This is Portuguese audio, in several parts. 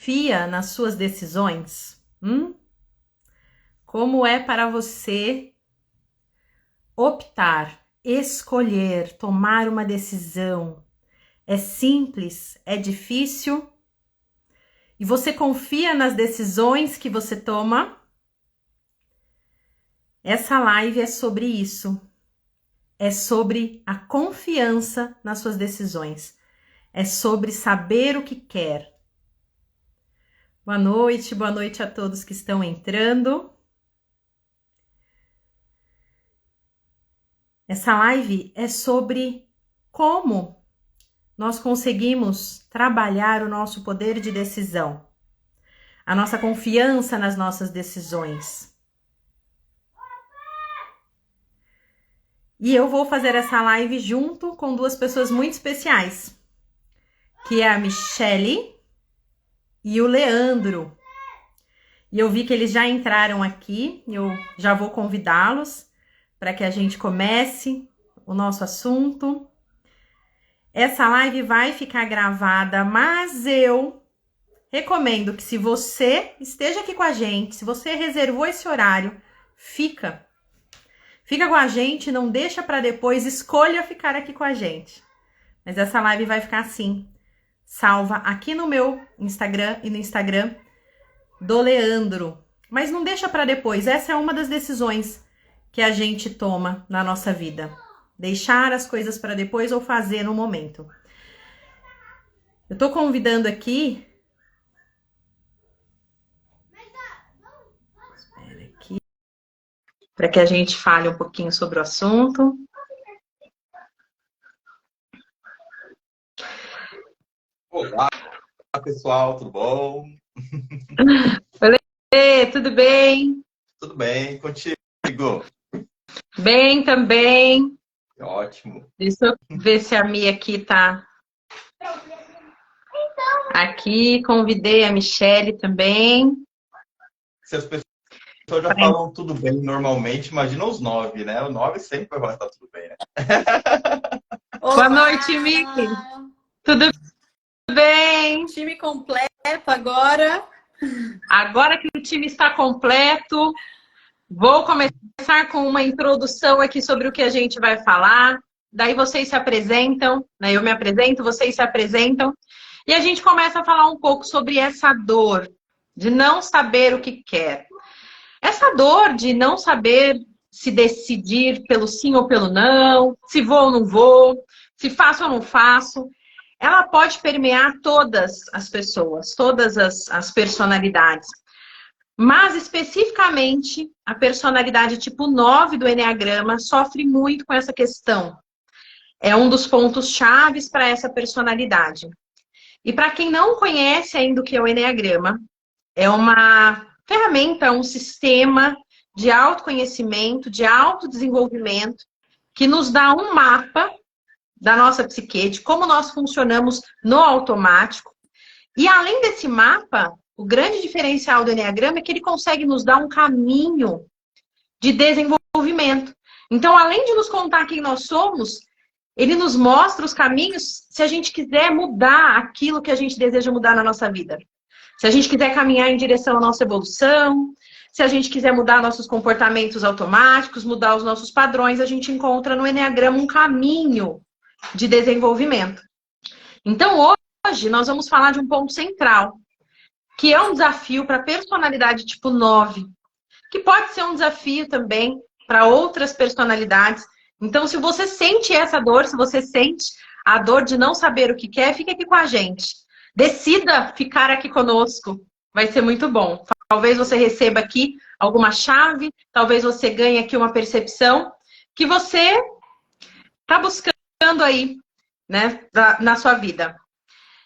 confia nas suas decisões? Como é para você optar, escolher, tomar uma decisão? É simples? É difícil? E você confia nas decisões que você toma? Essa live é sobre isso. É sobre a confiança nas suas decisões. É sobre saber o que quer. Boa noite a todos que estão entrando. Essa live é sobre como nós conseguimos trabalhar o nosso poder de decisão, a nossa confiança nas nossas decisões. E eu vou fazer essa live junto com duas pessoas muito especiais, que é a Michele e o Leandro. E eu vi que eles já entraram aqui, eu já vou convidá-los para que a gente comece o nosso assunto. Essa live vai ficar gravada, mas eu recomendo que se você esteja aqui com a gente, se você reservou esse horário, fica com a gente, não deixa para depois, escolha ficar aqui com a gente. Mas essa live vai ficar assim, salva aqui no meu Instagram e no Instagram do Leandro. Mas não deixa para depois, essa é uma das decisões que a gente toma na nossa vida. Deixar as coisas para depois ou fazer no momento. Eu tô convidando aqui. Espera aqui. Para que a gente fale um pouquinho sobre o assunto. Olá, pessoal, tudo bom? Oi, tudo bem? Tudo bem, contigo? Bem também. Ótimo. Deixa eu ver se a Mia aqui tá aqui. Convidei a Michele também. Se as pessoas já falam tudo bem normalmente, imagina os 9, né? O 9 sempre vai estar tudo bem, né? Boa noite, Mi. Tudo bem? Time completo agora. Agora que o time está completo, vou começar com uma introdução aqui sobre o que a gente vai falar. Daí vocês se apresentam, né? Eu me apresento, vocês se apresentam. E a gente começa a falar um pouco sobre essa dor de não saber o que quer. Essa dor de não saber se decidir pelo sim ou pelo não, se vou ou não vou, se faço ou não faço, ela pode permear todas as pessoas, todas as personalidades. Mas, especificamente, a personalidade tipo 9 do Eneagrama sofre muito com essa questão. É um dos pontos chaves para essa personalidade. E para quem não conhece ainda o que é o Eneagrama, é uma ferramenta, um sistema de autoconhecimento, de autodesenvolvimento, que nos dá um mapa da nossa psique, de como nós funcionamos no automático. E além desse mapa, o grande diferencial do Eneagrama é que ele consegue nos dar um caminho de desenvolvimento. Então, além de nos contar quem nós somos, ele nos mostra os caminhos se a gente quiser mudar aquilo que a gente deseja mudar na nossa vida. Se a gente quiser caminhar em direção à nossa evolução, se a gente quiser mudar nossos comportamentos automáticos, mudar os nossos padrões, a gente encontra no Eneagrama um caminho de desenvolvimento. Então, hoje, nós vamos falar de um ponto central, que é um desafio para a personalidade tipo 9, que pode ser um desafio também para outras personalidades. Então, se você sente essa dor, se você sente a dor de não saber o que quer, fique aqui com a gente. Decida ficar aqui conosco. Vai ser muito bom. Talvez você receba aqui alguma chave, talvez você ganhe aqui uma percepção que você está buscando aí, né, na sua vida.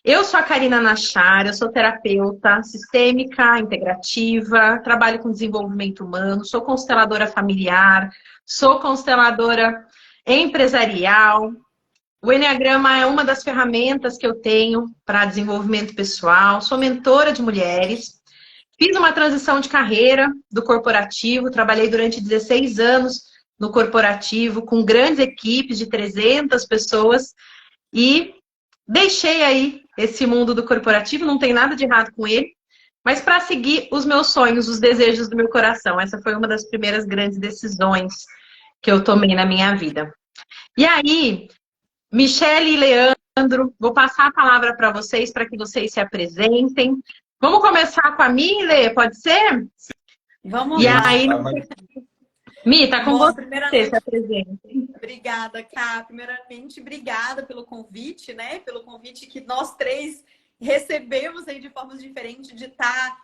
Eu sou a Karina Nachar, eu sou terapeuta sistêmica, integrativa, trabalho com desenvolvimento humano, sou consteladora familiar, sou consteladora empresarial. O Eneagrama é uma das ferramentas que eu tenho para desenvolvimento pessoal, sou mentora de mulheres, fiz uma transição de carreira do corporativo, trabalhei durante 16 anos no corporativo, com grandes equipes de 300 pessoas e deixei aí esse mundo do corporativo, não tem nada de errado com ele, mas para seguir os meus sonhos, os desejos do meu coração. Essa foi uma das primeiras grandes decisões que eu tomei na minha vida. E aí, Michele e Leandro, vou passar a palavra para vocês, para que vocês se apresentem. Vamos começar com a Mi, Lê, pode ser? Vamos e lá. Aí, Mi, tá com Bom, você, se apresentem. Obrigada, Ká. Primeiramente, obrigada pelo convite, né? Pelo convite que nós três recebemos aí de formas diferentes de estar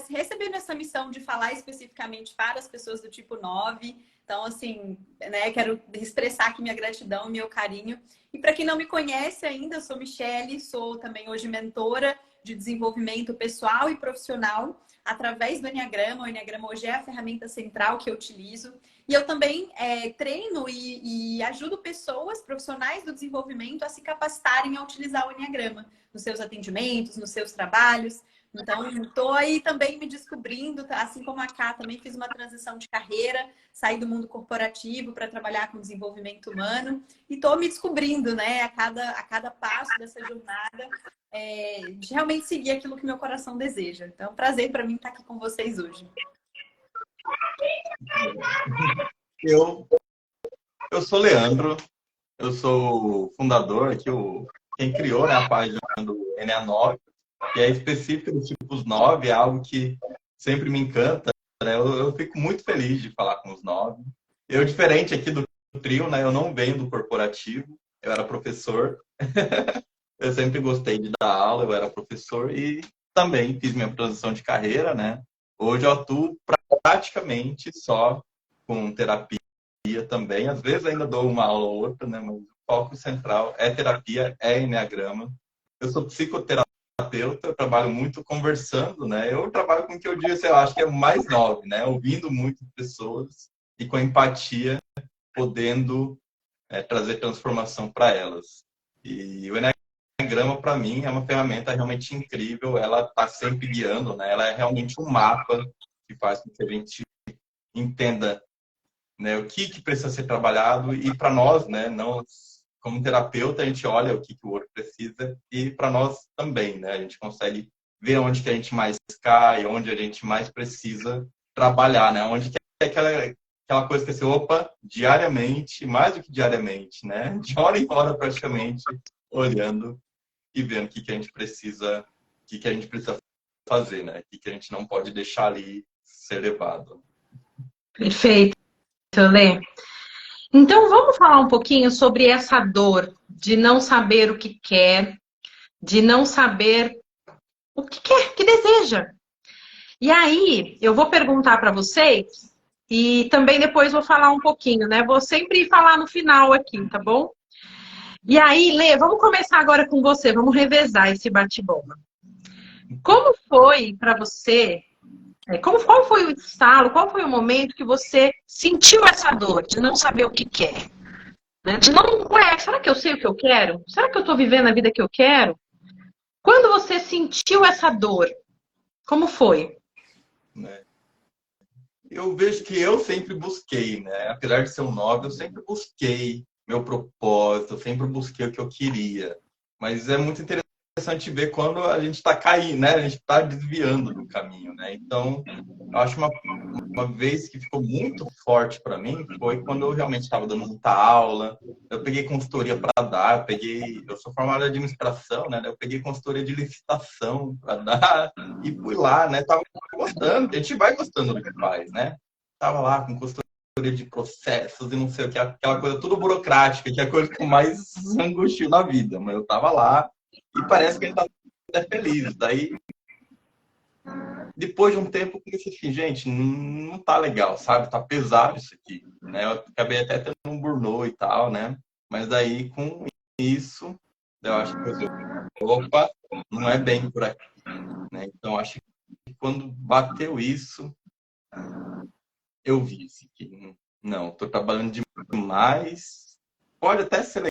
recebendo essa missão de falar especificamente para as pessoas do tipo 9. Então, assim, né, quero expressar aqui minha gratidão, meu carinho. E para quem não me conhece ainda, eu sou Michele, sou também hoje mentora de desenvolvimento pessoal e profissional através do Enneagrama. O Enneagrama hoje é a ferramenta central que eu utilizo. E eu também treino e ajudo pessoas, profissionais do desenvolvimento, a se capacitarem a utilizar o Enneagrama nos seus atendimentos, nos seus trabalhos. Então, estou aí também me descobrindo, assim como a Ká, também fiz uma transição de carreira, saí do mundo corporativo para trabalhar com desenvolvimento humano e estou me descobrindo, né, a cada passo dessa jornada, de realmente seguir aquilo que meu coração deseja. Então, é um prazer para mim estar aqui com vocês hoje. Eu sou Leandro, eu sou o fundador aqui, quem criou, né, a página do NA9, que é específica dos tipos 9, é algo que sempre me encanta, né? Eu fico muito feliz de falar com os 9. Eu, diferente aqui do trio, né, eu não venho do corporativo, eu era professor, eu sempre gostei de dar aula, eu era professor e também fiz minha transição de carreira, né? Hoje eu atuo praticamente só com terapia também. Às vezes ainda dou uma aula ou outra, né? Mas o foco central é terapia, é Enneagrama. Eu sou psicoterapeuta, eu trabalho muito conversando, né? Eu trabalho com o que eu disse, eu acho que é mais 9, né? Ouvindo muitas pessoas e com empatia, podendo trazer transformação para elas. E o Enneagrama, para mim, é uma ferramenta realmente incrível. Ela está sempre guiando, né? Ela é realmente um mapa que faz com que a gente entenda, né, o que precisa ser trabalhado. E para nós, né, como terapeuta, a gente olha o que o outro precisa e para nós também, né? A gente consegue ver onde que a gente mais cai, onde a gente mais precisa trabalhar, né? Onde que é aquela coisa que é assim, opa, diariamente, mais do que diariamente, né? De hora em hora praticamente, olhando e vendo o que a gente precisa, fazer, né? O que a gente não pode deixar ali ser levado. Perfeito, Lê. Então, vamos falar um pouquinho sobre essa dor de não saber o que quer, de não saber o que quer, o que deseja. E aí, eu vou perguntar para vocês e também depois vou falar um pouquinho, né? Vou sempre falar no final aqui, tá bom? E aí, Lê, vamos começar agora com você, vamos revezar esse bate-bola. Como foi para você, qual foi o estalo, qual foi o momento que você sentiu essa dor de não saber o que quer? Né? De não, será que eu sei o que eu quero? Será que eu estou vivendo a vida que eu quero? Quando você sentiu essa dor, como foi? Eu vejo que eu sempre busquei, né? Apesar de ser um 9, eu sempre busquei meu propósito, eu sempre busquei o que eu queria. Mas é muito interessante ver quando a gente está caindo, né? A gente está desviando do caminho, né? Então, eu acho uma vez que ficou muito forte para mim foi quando eu realmente estava dando muita aula. Eu peguei consultoria para dar, eu sou formado em administração, né? Eu peguei consultoria de licitação para dar e fui lá, né? Tava gostando, a gente vai gostando do que faz, né? Tava lá com consultoria de processos e não sei o que, aquela coisa tudo burocrática, que é a coisa que eu mais angustio na vida, mas eu tava lá e parece que ele tá até feliz. Daí, depois de um tempo, eu pensei assim, gente, não tá legal, sabe? Tá pesado isso aqui, né? Eu acabei até tendo um burnout e tal, né? Mas daí, com isso, eu acho que opa, não é bem por aqui, né? Então, acho que quando bateu isso, eu vi assim, que não, tô trabalhando demais. Pode até ser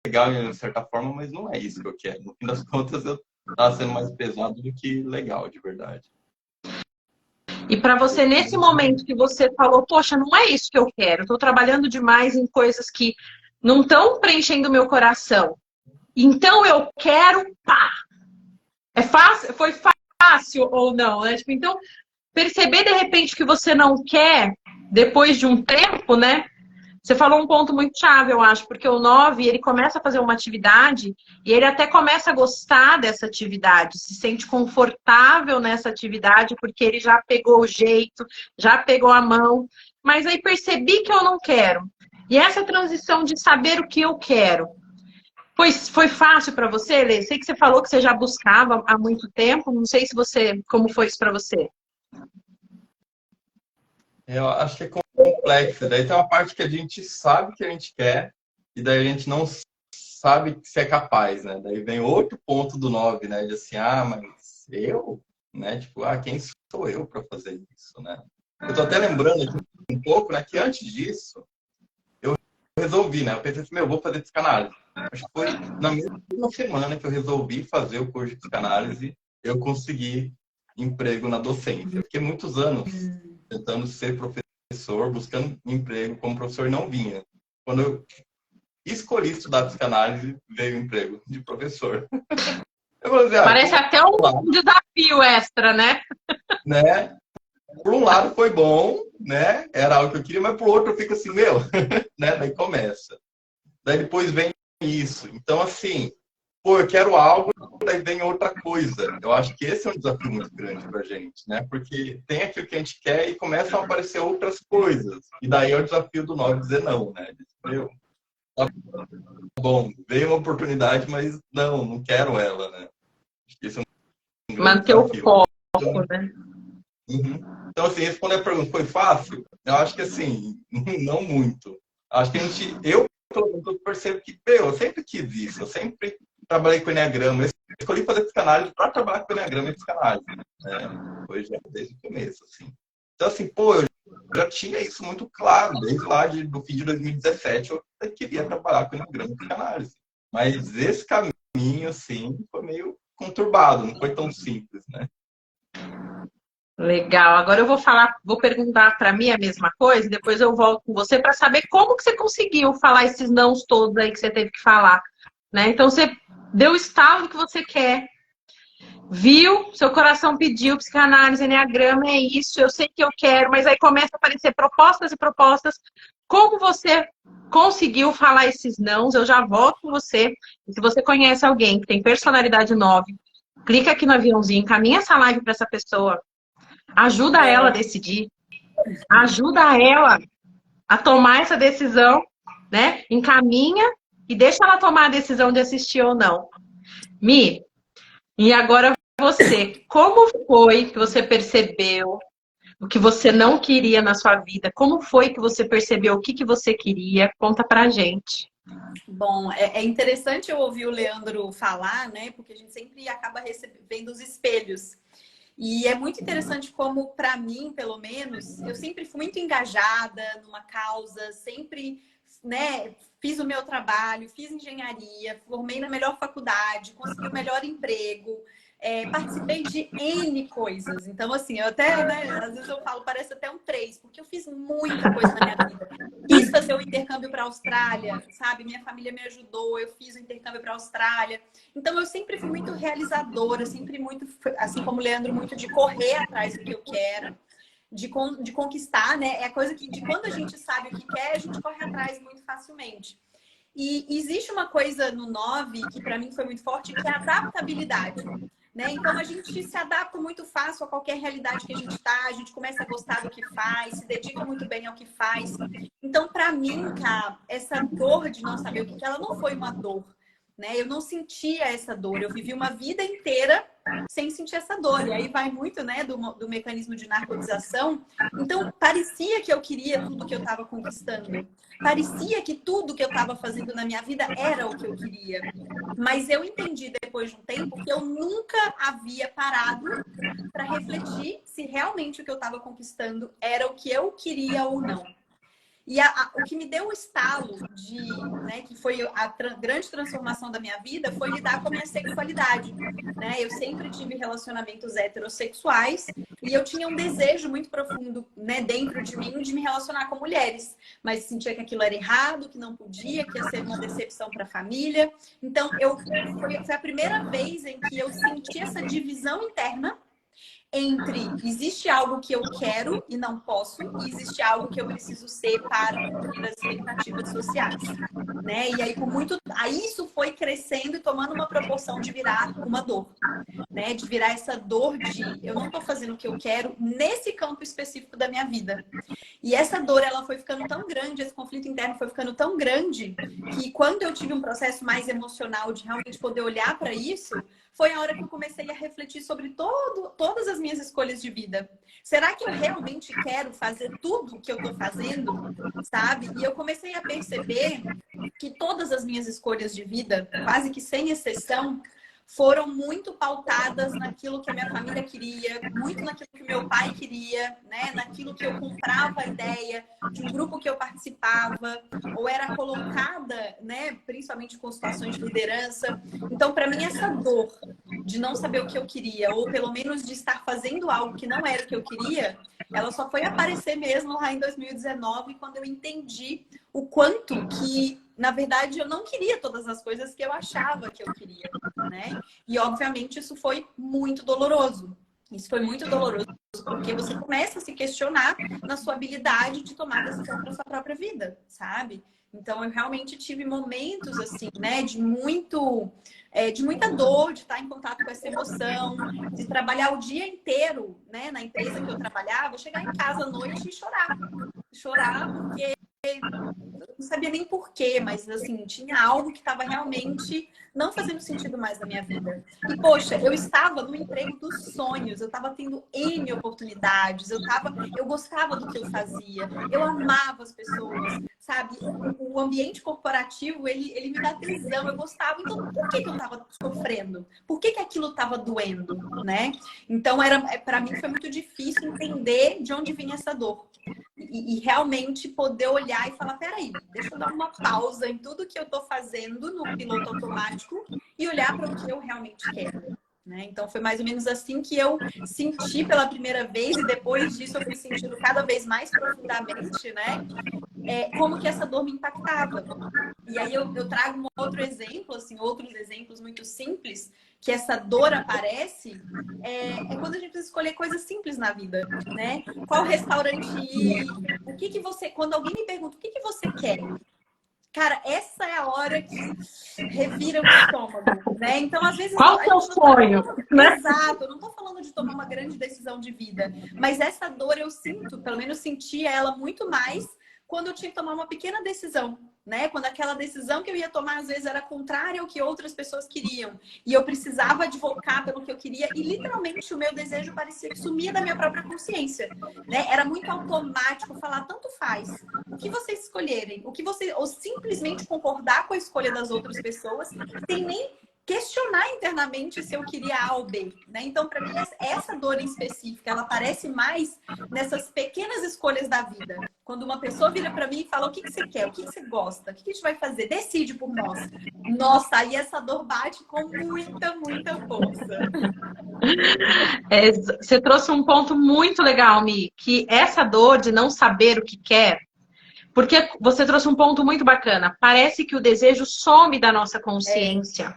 legal de certa forma, mas não é isso que eu quero. No fim das contas, eu tava sendo mais pesado do que legal, de verdade. E para você, nesse momento que você falou, poxa, não é isso que eu quero, estou trabalhando demais em coisas que não estão preenchendo o meu coração. então eu quero, pá! É fácil? Foi fácil ou não, né? Tipo, então, perceber de repente que você não quer, depois de um tempo, né? Você falou um ponto muito chave, eu acho, porque o 9, ele começa a fazer uma atividade e ele até começa a gostar dessa atividade, se sente confortável nessa atividade, porque ele já pegou o jeito, já pegou a mão, mas aí percebi que eu não quero. E essa transição de saber o que eu quero, foi fácil para você, Lê? Sei que você falou que você já buscava há muito tempo, não sei se você, como foi isso para você? Eu acho que é complexo. Daí tem uma parte que a gente sabe que a gente quer e daí a gente não sabe se é capaz, né? Daí vem outro ponto do 9, né? De assim, mas eu, né? Tipo, quem sou eu para fazer isso, né? Eu tô até lembrando aqui um pouco, né? Que antes disso, eu resolvi, né? Eu pensei assim, eu vou fazer psicanálise. Acho que foi na mesma semana que eu resolvi fazer o curso de psicanálise, eu consegui emprego na docência. Eu fiquei muitos anos tentando ser professor, buscando emprego como professor, não vinha. Quando eu escolhi estudar psicanálise, veio o emprego de professor. Eu falei assim, Parece até um desafio extra, né? Né? Por um lado foi bom, né? Era algo que eu queria, mas por outro eu fico assim, né? Daí começa. Daí depois vem isso. Então, assim, eu quero algo, daí vem outra coisa. Eu acho que esse é um desafio muito grande pra gente, né? Porque tem aquilo que a gente quer e começam a aparecer outras coisas. E daí é o desafio do 9 dizer não, né? Tá bom, veio uma oportunidade, mas não quero ela, né? Acho que esse é um grande Manter o desafio. foco, Então, né? Então, assim, responder a pergunta, foi fácil? Eu acho que, assim, não muito. Acho que eu, pelo menos, eu percebo que, eu sempre quis isso, eu sempre trabalhei com Enneagrama, eu escolhi fazer psicanálise para trabalhar com Enneagrama e psicanálise, né? Foi já desde o começo, assim. Então, assim, eu já tinha isso muito claro, desde lá do fim de 2017, eu queria trabalhar com Enneagrama e psicanálise. Mas esse caminho, assim, foi meio conturbado, não foi tão simples, né? Legal. Agora eu vou perguntar para mim a mesma coisa, depois eu volto com você para saber como que você conseguiu falar esses nãos todos aí que você teve que falar, né? Então você deu o estalo que você quer, viu, seu coração pediu, psicanálise, enneagrama, é isso, eu sei que eu quero, mas aí começa a aparecer propostas e propostas. Como você conseguiu falar esses nãos? Eu já volto com você. E se você conhece alguém que tem personalidade 9, clica aqui no aviãozinho, encaminha essa live para essa pessoa. Ajuda ela a decidir. Ajuda ela a tomar essa decisão, né? Encaminha e deixa ela tomar a decisão de assistir ou não. Mi, e agora você, como foi que você percebeu o que você não queria na sua vida? Como foi que você percebeu o que você queria? Conta pra gente. Bom, é interessante eu ouvir o Leandro falar, né? Porque a gente sempre acaba recebendo os espelhos. E é muito interessante como, para mim, pelo menos, eu sempre fui muito engajada numa causa, sempre, né, fiz o meu trabalho, fiz engenharia, formei na melhor faculdade, consegui o melhor emprego, participei de N coisas. Então, assim, eu até, né, às vezes eu falo, parece até um 3, porque eu fiz muita coisa na minha vida. Quis fazer o intercâmbio para a Austrália, sabe? Minha família me ajudou, eu fiz o intercâmbio para a Austrália. Então, eu sempre fui muito realizadora, sempre muito, assim como o Leandro, muito de correr atrás do que eu quero, de conquistar, né? É a coisa que, de quando a gente sabe o que quer, a gente corre atrás muito facilmente. E existe uma coisa no 9 que para mim foi muito forte, que é a adaptabilidade. Né? Então, a gente se adapta muito fácil a qualquer realidade que a gente está, a gente começa a gostar do que faz, se dedica muito bem ao que faz. Então, para mim, cara, essa dor de não saber o que ela não foi uma dor, né? Eu não sentia essa dor, eu vivi uma vida inteira sem sentir essa dor. E aí vai muito, né, do mecanismo de narcotização. Então, parecia que eu queria tudo que eu estava conquistando. Parecia que tudo que eu estava fazendo na minha vida era o que eu queria. Mas eu entendi depois de um tempo que eu nunca havia parado para refletir se realmente o que eu estava conquistando era o que eu queria ou não. E o que me deu o estalo né, que foi a grande transformação da minha vida, foi lidar com a minha sexualidade, né? Eu sempre tive relacionamentos heterossexuais e eu tinha um desejo muito profundo, né, dentro de mim de me relacionar com mulheres, mas sentia que aquilo era errado, que não podia, que ia ser uma decepção para a família. Então, foi a primeira vez em que eu senti essa divisão interna entre existe algo que eu quero e não posso, e existe algo que eu preciso ser para cumprir as expectativas sociais, né? E aí isso foi crescendo e tomando uma proporção de virar uma dor, né? De virar essa dor de eu não estou fazendo o que eu quero nesse campo específico da minha vida. E essa dor, ela foi ficando tão grande, esse conflito interno foi ficando tão grande, que quando eu tive um processo mais emocional de realmente poder olhar para isso, foi a hora que eu comecei a refletir sobre todas as minhas escolhas de vida. Será que eu realmente quero fazer tudo o que eu estou fazendo, sabe? E eu comecei a perceber que todas as minhas escolhas de vida, quase que sem exceção, foram muito pautadas naquilo que a minha família queria, muito naquilo que o meu pai queria, né? Naquilo que eu comprava a ideia de um grupo que eu participava, ou era colocada, né? Principalmente com situações de liderança. Então, para mim, essa dor de não saber o que eu queria, ou pelo menos de estar fazendo algo que não era o que eu queria, ela só foi aparecer mesmo lá em 2019, quando eu entendi o quanto que, na verdade, eu não queria todas as coisas que eu achava que eu queria, né? E, obviamente, isso foi muito doloroso. Isso foi muito doloroso, porque você começa a se questionar na sua habilidade de tomar decisão para sua própria vida, sabe? Então, eu realmente tive momentos, assim, né, de muita dor, de estar em contato com essa emoção, de trabalhar o dia inteiro, né, na empresa que eu trabalhava, chegar em casa à noite e chorar. Chorar porque eu não sabia nem porquê, mas assim, tinha algo que estava realmente não fazendo sentido mais na minha vida. E, poxa, eu estava no emprego dos sonhos, eu estava tendo N oportunidades, eu gostava do que eu fazia, eu amava as pessoas, sabe? O ambiente corporativo, ele me dá tesão, eu gostava. Então, por que eu estava sofrendo? Por que aquilo estava doendo, né? Então, para mim foi muito difícil entender de onde vinha essa dor. E realmente poder olhar e falar, peraí, deixa eu dar uma pausa em tudo que eu estou fazendo no piloto automático e olhar para o que eu realmente quero, né? Então foi mais ou menos assim que eu senti pela primeira vez, e depois disso eu fui sentindo cada vez mais profundamente, né? Como que essa dor me impactava. E aí eu trago um outro exemplo, assim, outros exemplos muito simples, que essa dor aparece, quando a gente precisa escolher coisas simples na vida, né? Qual restaurante ir, o que você... Quando alguém me pergunta o que você quer, cara, essa é a hora que revira o estômago, né? Então, às vezes... Qual o seu sonho? Né? Exato, eu não tô falando de tomar uma grande decisão de vida, mas essa dor eu sinto, pelo menos senti ela muito mais quando eu tinha que tomar uma pequena decisão, né? Quando aquela decisão que eu ia tomar, às vezes, era contrária ao que outras pessoas queriam. E eu precisava advocar pelo que eu queria. E, literalmente, o meu desejo parecia que sumia da minha própria consciência, né? Era muito automático falar, tanto faz. O que vocês escolherem, ou simplesmente concordar com a escolha das outras pessoas, sem nem questionar internamente se eu queria A ou B, né? Então, para mim, essa dor em específica, ela aparece mais nessas pequenas escolhas da vida. Quando uma pessoa vira para mim e fala, o que você quer? O que você gosta? O que a gente vai fazer? Decide por nós. Nossa, aí essa dor bate com muita, muita força. Você trouxe um ponto muito legal, Mi, que essa dor de não saber o que quer, porque você trouxe um ponto muito bacana. Parece que o desejo some da nossa consciência.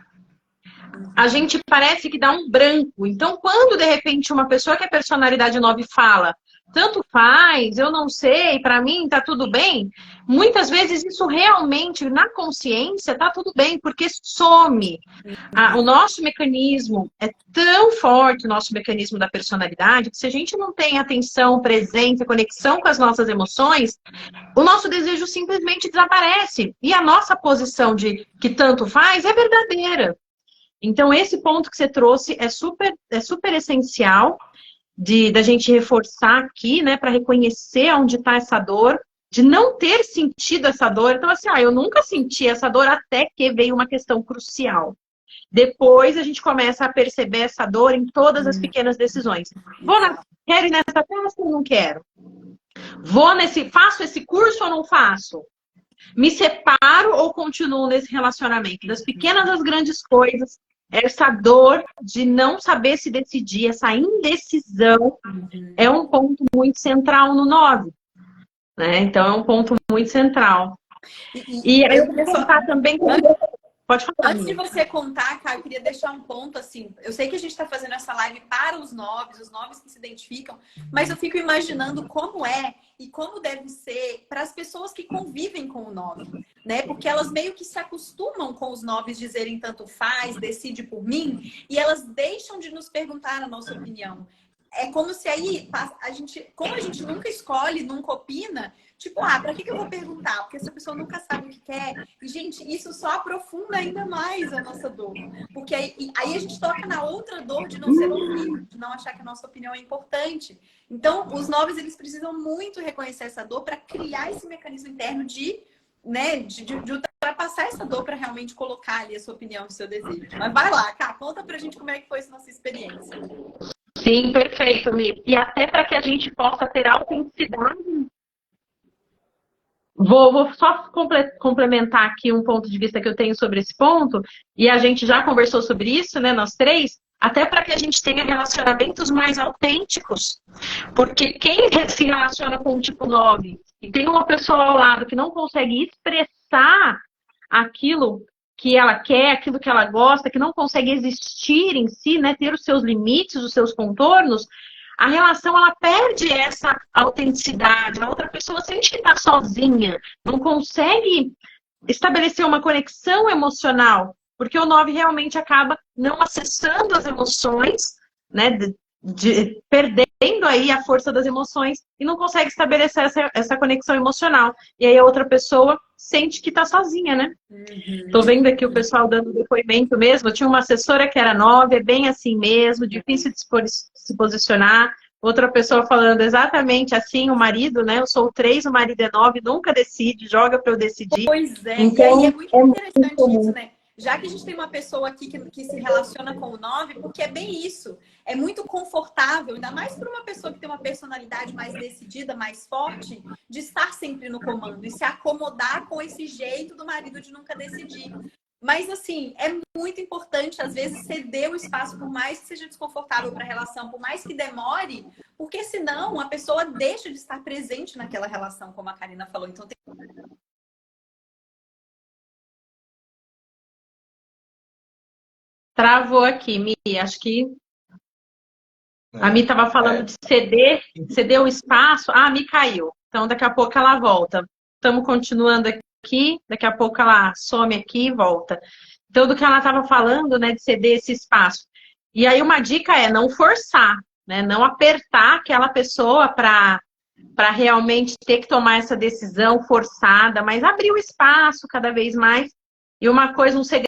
A gente parece que dá um branco. Então, quando de repente uma pessoa que é personalidade 9 fala, tanto faz, eu não sei, para mim tá tudo bem, muitas vezes isso realmente na consciência tá tudo bem, porque some. O nosso mecanismo é tão forte, o nosso mecanismo da personalidade, que se a gente não tem atenção, presença, conexão com as nossas emoções, o nosso desejo simplesmente desaparece. E a nossa posição de que tanto faz é verdadeira. Então, esse ponto que você trouxe é super essencial da gente reforçar aqui, né, para reconhecer onde está essa dor, de não ter sentido essa dor. Então, assim, eu nunca senti essa dor até que veio uma questão crucial. Depois a gente começa a perceber essa dor em todas as pequenas decisões. Quero ir nessa festa ou não quero? Faço esse curso ou não faço? Me separo ou continuo nesse relacionamento? Das pequenas às grandes coisas, essa dor de não saber se decidir, essa indecisão, é um ponto muito central no 9. Né? Então, é um ponto muito central. E aí eu vou contar também... Pode falar. Antes de você contar, Caio, eu queria deixar um ponto assim. Eu sei que a gente está fazendo essa live para os noves que se identificam, mas eu fico imaginando como é e como deve ser para as pessoas que convivem com o 9, né? Porque elas meio que se acostumam com os 9 dizerem tanto faz, decide por mim, e elas deixam de nos perguntar a nossa opinião. É como se aí, como a gente nunca escolhe, nunca opina, tipo, pra que eu vou perguntar? Porque essa pessoa nunca sabe o que quer. E, gente, isso só aprofunda ainda mais a nossa dor. Porque aí a gente toca na outra dor de não ser ouvido, de não achar que a nossa opinião é importante. Então, os 9, eles precisam muito reconhecer essa dor para criar esse mecanismo interno de ultrapassar essa dor para realmente colocar ali a sua opinião, o seu desejo. Mas vai lá, Cá, conta pra gente como é que foi essa nossa experiência. Sim, perfeito, Mi. E até para que a gente possa ter autenticidade. Vou só complementar aqui um ponto de vista que eu tenho sobre esse ponto, e a gente já conversou sobre isso, né, nós três, até para que a gente tenha relacionamentos mais autênticos. Porque quem se relaciona com o tipo 9 e tem uma pessoa ao lado que não consegue expressar aquilo que ela quer, aquilo que ela gosta, que não consegue existir em si, né, ter os seus limites, os seus contornos, a relação ela perde essa autenticidade. A outra pessoa sente que está sozinha, não consegue estabelecer uma conexão emocional, porque o 9 realmente acaba não acessando as emoções, né, perdendo aí a força das emoções e não consegue estabelecer essa conexão emocional. E aí a outra pessoa sente que tá sozinha, né? Tô vendo aqui o pessoal dando depoimento mesmo. Eu tinha uma assessora que era 9, é bem assim mesmo, difícil de se posicionar. Outra pessoa falando exatamente assim, o marido, né? Eu sou o 3, o marido é 9, nunca decide, joga para eu decidir. Pois é, então, e aí é muito interessante isso, né? Já que a gente tem uma pessoa aqui que se relaciona com o 9, porque é bem isso. É muito confortável, ainda mais para uma pessoa que tem uma personalidade mais decidida, mais forte, de estar sempre no comando e se acomodar com esse jeito do marido de nunca decidir. Mas, assim, é muito importante, às vezes, ceder o espaço, por mais que seja desconfortável para a relação, por mais que demore, porque senão a pessoa deixa de estar presente naquela relação, como a Karina falou. Então, tem... Travou aqui, Mi. Acho que a Mi estava falando de ceder o espaço. Ah, a Mi caiu. Então, daqui a pouco ela volta. Estamos continuando aqui. Daqui a pouco ela some aqui e volta. Então, do que ela estava falando, né, de ceder esse espaço. E aí, uma dica é não forçar, né? Não apertar aquela pessoa para realmente ter que tomar essa decisão forçada, mas abrir o espaço cada vez mais. E uma coisa, um segredo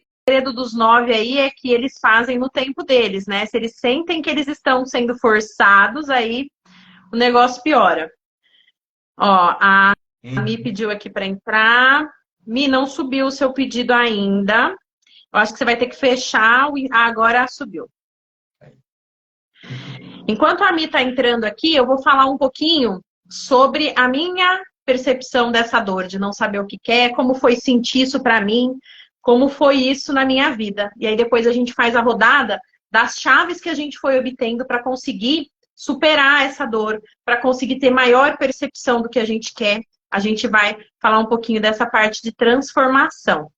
dos 9 aí é que eles fazem no tempo deles, né? Se eles sentem que eles estão sendo forçados, aí o negócio piora. Ó, a Mi pediu aqui para entrar. Mi, não subiu o seu pedido ainda. Eu acho que você vai ter que fechar. Agora subiu. Enquanto a Mi está entrando aqui, eu vou falar um pouquinho sobre a minha percepção dessa dor, de não saber o que quer, como foi sentir isso para mim, como foi isso na minha vida. E aí depois a gente faz a rodada das chaves que a gente foi obtendo para conseguir superar essa dor, para conseguir ter maior percepção do que a gente quer. A gente vai falar um pouquinho dessa parte de transformação.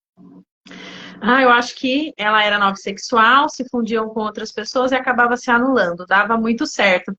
Eu acho que ela era 9 sexual, se fundiam com outras pessoas e acabava se anulando. Dava muito certo.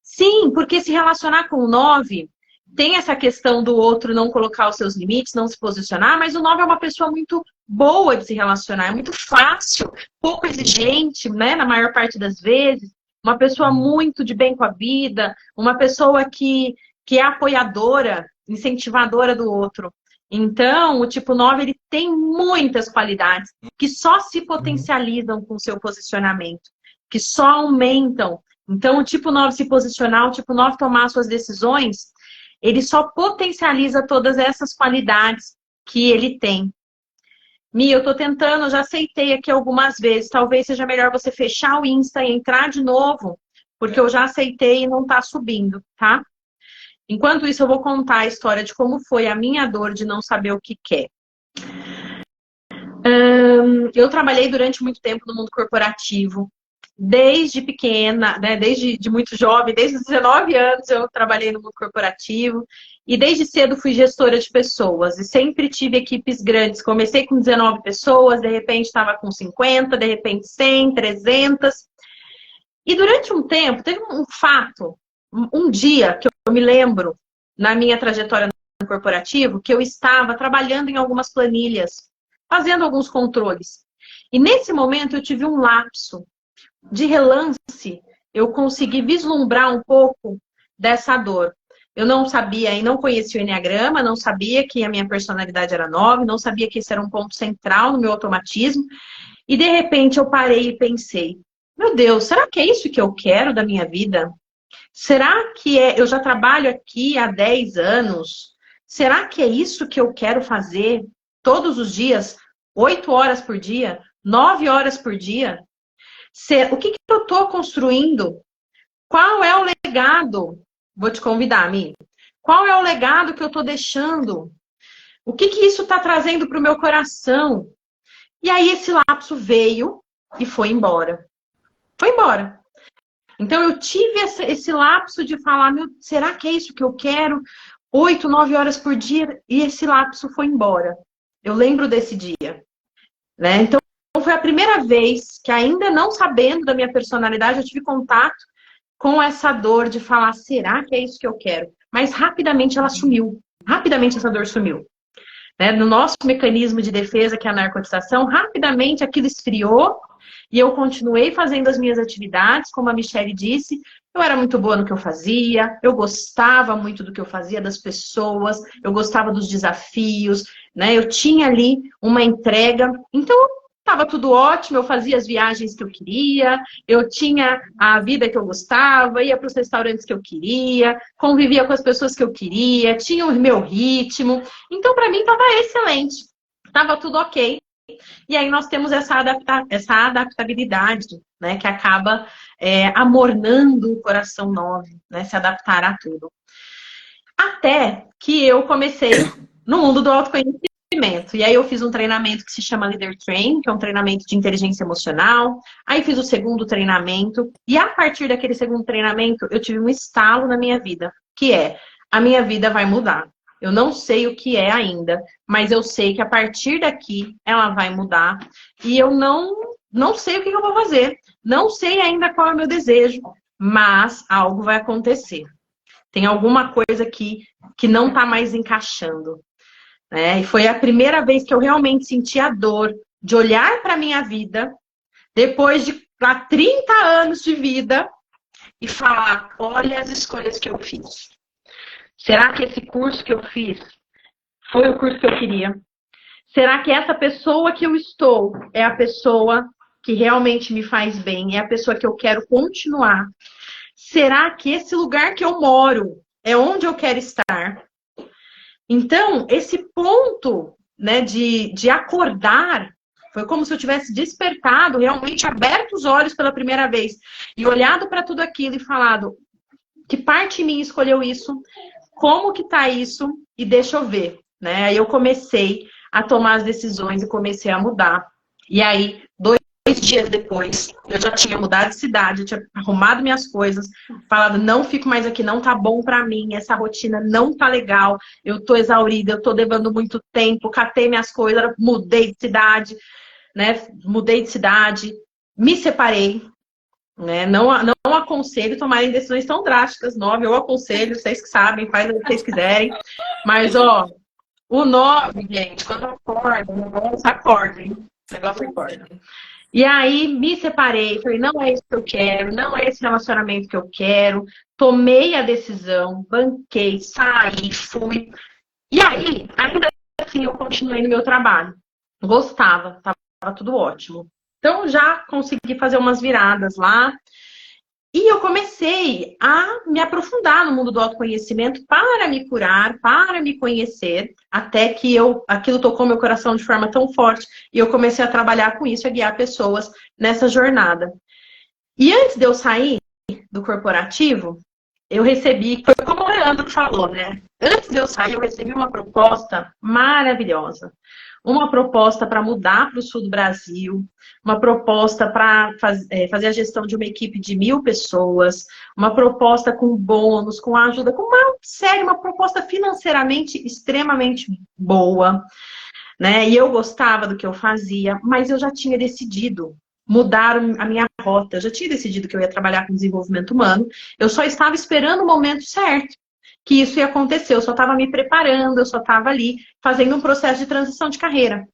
Sim, porque se relacionar com o 9... tem essa questão do outro não colocar os seus limites, não se posicionar, mas o 9 é uma pessoa muito boa de se relacionar, é muito fácil, pouco exigente, né, na maior parte das vezes, uma pessoa muito de bem com a vida, uma pessoa que é apoiadora, incentivadora do outro. Então, o tipo 9, ele tem muitas qualidades que só se potencializam com o seu posicionamento, que só aumentam. Então, o tipo 9 se posicionar, o tipo 9 tomar suas decisões, ele só potencializa todas essas qualidades que ele tem. Mi, eu tô tentando, já aceitei aqui algumas vezes. Talvez seja melhor você fechar o Insta e entrar de novo, porque eu já aceitei e não tá subindo, tá? Enquanto isso, eu vou contar a história de como foi a minha dor de não saber o que quer. Eu trabalhei durante muito tempo no mundo corporativo. Desde pequena, né, desde muito jovem, desde os 19 anos eu trabalhei no mundo corporativo. E desde cedo fui gestora de pessoas. E sempre tive equipes grandes. Comecei com 19 pessoas, de repente estava com 50, de repente 100, 300. E durante um tempo, teve um fato, um dia que eu me lembro, na minha trajetória no corporativo, que eu estava trabalhando em algumas planilhas, fazendo alguns controles. E nesse momento eu tive um lapso. De relance, eu consegui vislumbrar um pouco dessa dor. Eu não sabia e não conhecia o Enneagrama, não sabia que a minha personalidade era 9, não sabia que esse era um ponto central no meu automatismo. E de repente eu parei e pensei, meu Deus, será que é isso que eu quero da minha vida? Será que eu já trabalho aqui há 10 anos? Será que é isso que eu quero fazer todos os dias? 8 horas por dia? 9 horas por dia? O que eu estou construindo? Qual é o legado? Vou te convidar, Mi. Qual é o legado que eu estou deixando? O que isso está trazendo para o meu coração? E aí esse lapso veio e foi embora. Foi embora. Então eu tive esse lapso de falar, será que é isso que eu quero? 8, 9 horas por dia? E esse lapso foi embora. Eu lembro desse dia. Né? Então foi a primeira vez que, ainda não sabendo da minha personalidade, eu tive contato com essa dor de falar, será que é isso que eu quero? Mas rapidamente ela sumiu. Rapidamente essa dor sumiu. Né? No nosso mecanismo de defesa, que é a narcotização, rapidamente aquilo esfriou e eu continuei fazendo as minhas atividades, como a Michelle disse, eu era muito boa no que eu fazia, eu gostava muito do que eu fazia, das pessoas, eu gostava dos desafios, né? Eu tinha ali uma entrega, então estava tudo ótimo, eu fazia as viagens que eu queria, eu tinha a vida que eu gostava, ia para os restaurantes que eu queria, convivia com as pessoas que eu queria, tinha o meu ritmo. Então, para mim, estava excelente, estava tudo ok. E aí nós temos essa adaptabilidade, né, que acaba amornando o coração 9, né, se adaptar a tudo. Até que eu comecei no mundo do autoconhecimento. E aí eu fiz um treinamento que se chama Leader Train, que é um treinamento de inteligência emocional. Aí fiz o segundo treinamento. E a partir daquele segundo treinamento, eu tive um estalo na minha vida, que é, a minha vida vai mudar. Eu não sei o que é ainda, mas eu sei que a partir daqui ela vai mudar. E eu não sei o que eu vou fazer. Não sei ainda qual é o meu desejo, mas algo vai acontecer. Tem alguma coisa aqui que não está mais encaixando. E foi a primeira vez que eu realmente senti a dor de olhar para a minha vida, depois de 30 anos de vida, e falar, olha as escolhas que eu fiz. Será que esse curso que eu fiz foi o curso que eu queria? Será que essa pessoa que eu estou é a pessoa que realmente me faz bem? É a pessoa que eu quero continuar? Será que esse lugar que eu moro é onde eu quero estar? Então, esse ponto, né, de acordar, foi como se eu tivesse despertado, realmente aberto os olhos pela primeira vez e olhado para tudo aquilo e falado, que parte em mim escolheu isso? Como que tá isso? E deixa eu ver, né? Aí eu comecei a tomar as decisões e comecei a mudar. E aí, 2 dias depois, eu já tinha mudado de cidade, eu tinha arrumado minhas coisas, falado, não fico mais aqui, não tá bom pra mim, essa rotina não tá legal, eu tô exaurida, eu tô levando muito tempo, catei minhas coisas, mudei de cidade, né? Mudei de cidade, me separei, né? Não aconselho tomarem decisões tão drásticas, 9, eu aconselho, vocês que sabem, fazem o que vocês quiserem, mas, ó, o 9, gente, quando acorda, o negócio acorda, hein? O negócio acorda. E aí, me separei, falei, não é isso que eu quero, não é esse relacionamento que eu quero, tomei a decisão, banquei, saí, fui. E aí, ainda assim, eu continuei no meu trabalho. Gostava, tava tudo ótimo. Então, já consegui fazer umas viradas lá. E eu comecei a me aprofundar no mundo do autoconhecimento para me curar, para me conhecer, até que aquilo tocou meu coração de forma tão forte e eu comecei a trabalhar com isso, a guiar pessoas nessa jornada. E antes de eu sair do corporativo, eu recebi, foi como o Leandro falou, né? Antes de eu sair, eu recebi uma proposta maravilhosa. Uma proposta para mudar para o sul do Brasil, uma proposta para fazer a gestão de uma equipe de 1.000 pessoas, uma proposta com bônus, com ajuda, com uma série, uma proposta financeiramente extremamente boa, né? E eu gostava do que eu fazia, mas eu já tinha decidido mudar a minha rota. Eu já tinha decidido que eu ia trabalhar com desenvolvimento humano. Eu só estava esperando o momento certo que isso ia acontecer. Eu só estava me preparando, eu só estava ali fazendo um processo de transição de carreira.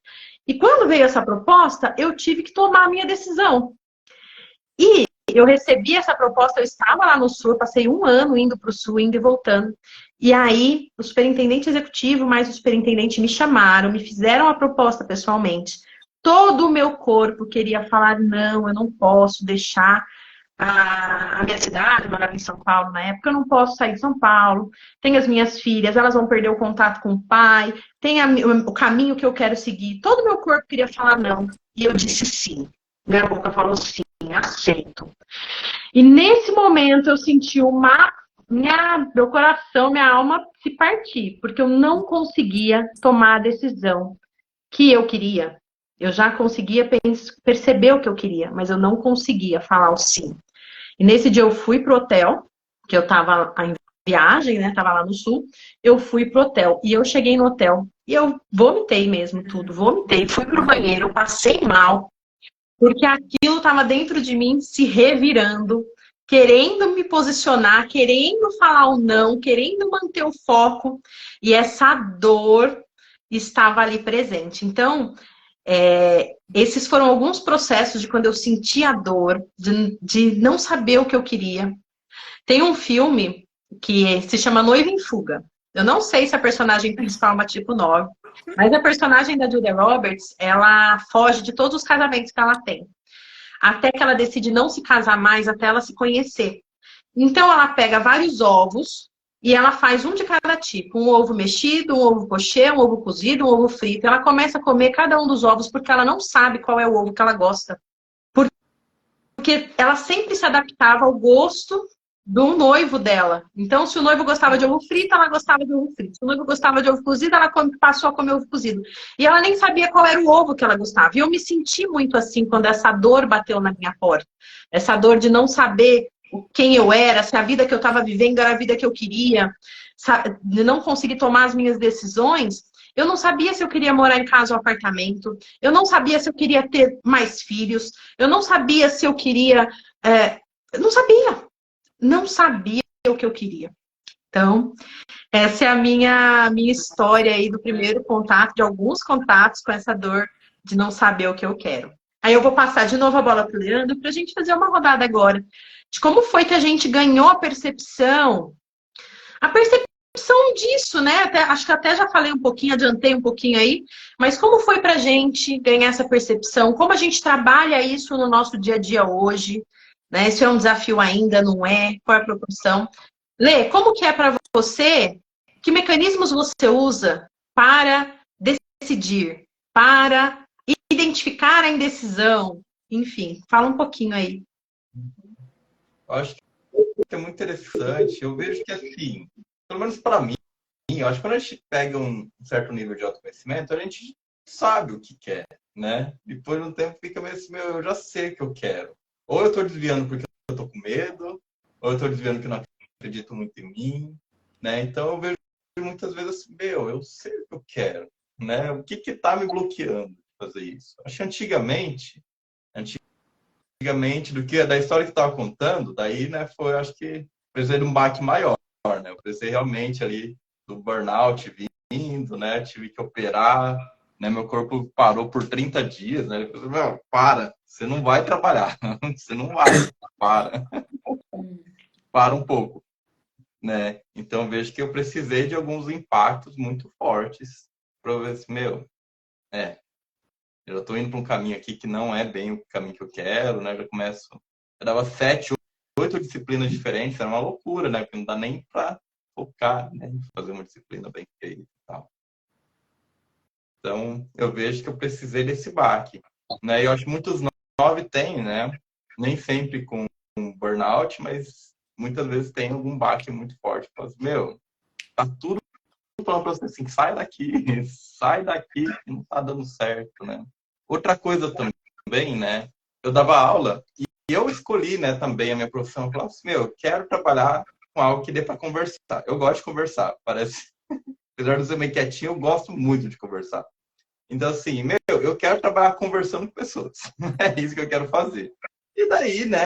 E quando veio essa proposta, eu tive que tomar a minha decisão. E eu recebi essa proposta, eu estava lá no Sul, passei um ano indo para o Sul, indo e voltando. E aí, o superintendente executivo, mais o superintendente me chamaram, me fizeram a proposta pessoalmente. Todo o meu corpo queria falar, não, eu não posso deixar a minha cidade, eu morava em São Paulo na época, eu não posso sair de São Paulo, tem as minhas filhas, elas vão perder o contato com o pai, tem o caminho que eu quero seguir. Todo o meu corpo queria falar não. E eu disse sim. Minha boca falou sim, aceito. E nesse momento eu senti meu coração, minha alma se partir, porque eu não conseguia tomar a decisão que eu queria. Eu já conseguia perceber o que eu queria, mas eu não conseguia falar o sim. E nesse dia eu fui pro hotel, que eu tava em viagem, né? Tava lá no sul. Eu fui pro hotel. E eu cheguei no hotel e eu vomitei mesmo tudo. Vomitei, fui pro banheiro, passei mal. Porque aquilo tava dentro de mim se revirando, querendo me posicionar, querendo falar o não, querendo manter o foco. E essa dor estava ali presente. Então, esses foram alguns processos de quando eu senti a dor, de não saber o que eu queria. Tem um filme que se chama Noiva em Fuga. Eu não sei se a personagem principal é uma tipo 9, mas a personagem da Julia Roberts, ela foge de todos os casamentos que ela tem. Até que ela decide não se casar mais, até ela se conhecer. Então ela pega vários ovos e ela faz um de cada tipo. Um ovo mexido, um ovo pochê, um ovo cozido, um ovo frito. Ela começa a comer cada um dos ovos porque ela não sabe qual é o ovo que ela gosta. Porque ela sempre se adaptava ao gosto do noivo dela. Então, se o noivo gostava de ovo frito, ela gostava de ovo frito. Se o noivo gostava de ovo cozido, ela passou a comer ovo cozido. E ela nem sabia qual era o ovo que ela gostava. E eu me senti muito assim quando essa dor bateu na minha porta. Essa dor de não saber quem eu era, se a vida que eu estava vivendo era a vida que eu queria, de não conseguir tomar as minhas decisões. Eu não sabia se eu queria morar em casa ou apartamento. Eu não sabia se eu queria ter mais filhos. Eu não sabia se eu queria... Eu não sabia. Não sabia o que eu queria. Então, essa é a minha história aí do primeiro contato, de alguns contatos com essa dor de não saber o que eu quero. Aí eu vou passar de novo a bola para o Leandro para a gente fazer uma rodada agora de como foi que a gente ganhou a percepção disso, né? Acho que até já falei um pouquinho, adiantei um pouquinho aí, mas como foi pra gente ganhar essa percepção? Como a gente trabalha isso no nosso dia a dia hoje? Né? Isso é um desafio ainda, não é? Qual é a proporção? Lê, como que é para você? Que mecanismos você usa para decidir, para identificar a indecisão? Enfim, fala um pouquinho aí. Eu acho que é muito interessante. Eu vejo que, assim, pelo menos para mim, eu acho que quando a gente pega um certo nível de autoconhecimento, a gente sabe o que quer, né? Depois de um tempo fica meio assim, eu já sei o que eu quero. Ou eu estou desviando porque eu estou com medo, ou eu estou desviando porque eu não acredito muito em mim, né? Então eu vejo muitas vezes assim, eu sei o que eu quero, né? O que está me bloqueando de fazer isso? Acho que antigamente, da história que estava contando, daí, né, foi, acho que precisei de um baque maior, né? Eu precisei realmente ali do burnout vindo, né? Tive que operar, né? Meu corpo parou por 30 dias, né? Ele falou, para, você não vai trabalhar, você não vai, para um pouco, né? Então vejo que eu precisei de alguns impactos muito fortes para ver se, eu estou indo para um caminho aqui que não é bem o caminho que eu quero, né? Eu dava 7, 8 disciplinas diferentes, era uma loucura, né? Porque não dá nem para focar, né? Fazer uma disciplina bem feita e tal. Então, eu vejo que eu precisei desse baque, né? E eu acho que muitos 9 têm, né? Nem sempre com burnout, mas muitas vezes tem algum baque muito forte. Falo assim, meu, tá tudo falando pra você assim, sai daqui, que não tá dando certo, né? Outra coisa também, né? Eu dava aula e eu escolhi, né, também a minha profissão. Eu falava assim, meu, eu quero trabalhar com algo que dê para conversar. Eu gosto de conversar, parece. Apesar de ser meio quietinho, eu gosto muito de conversar. Então, assim, meu, eu quero trabalhar conversando com pessoas. É isso que eu quero fazer. E daí, né,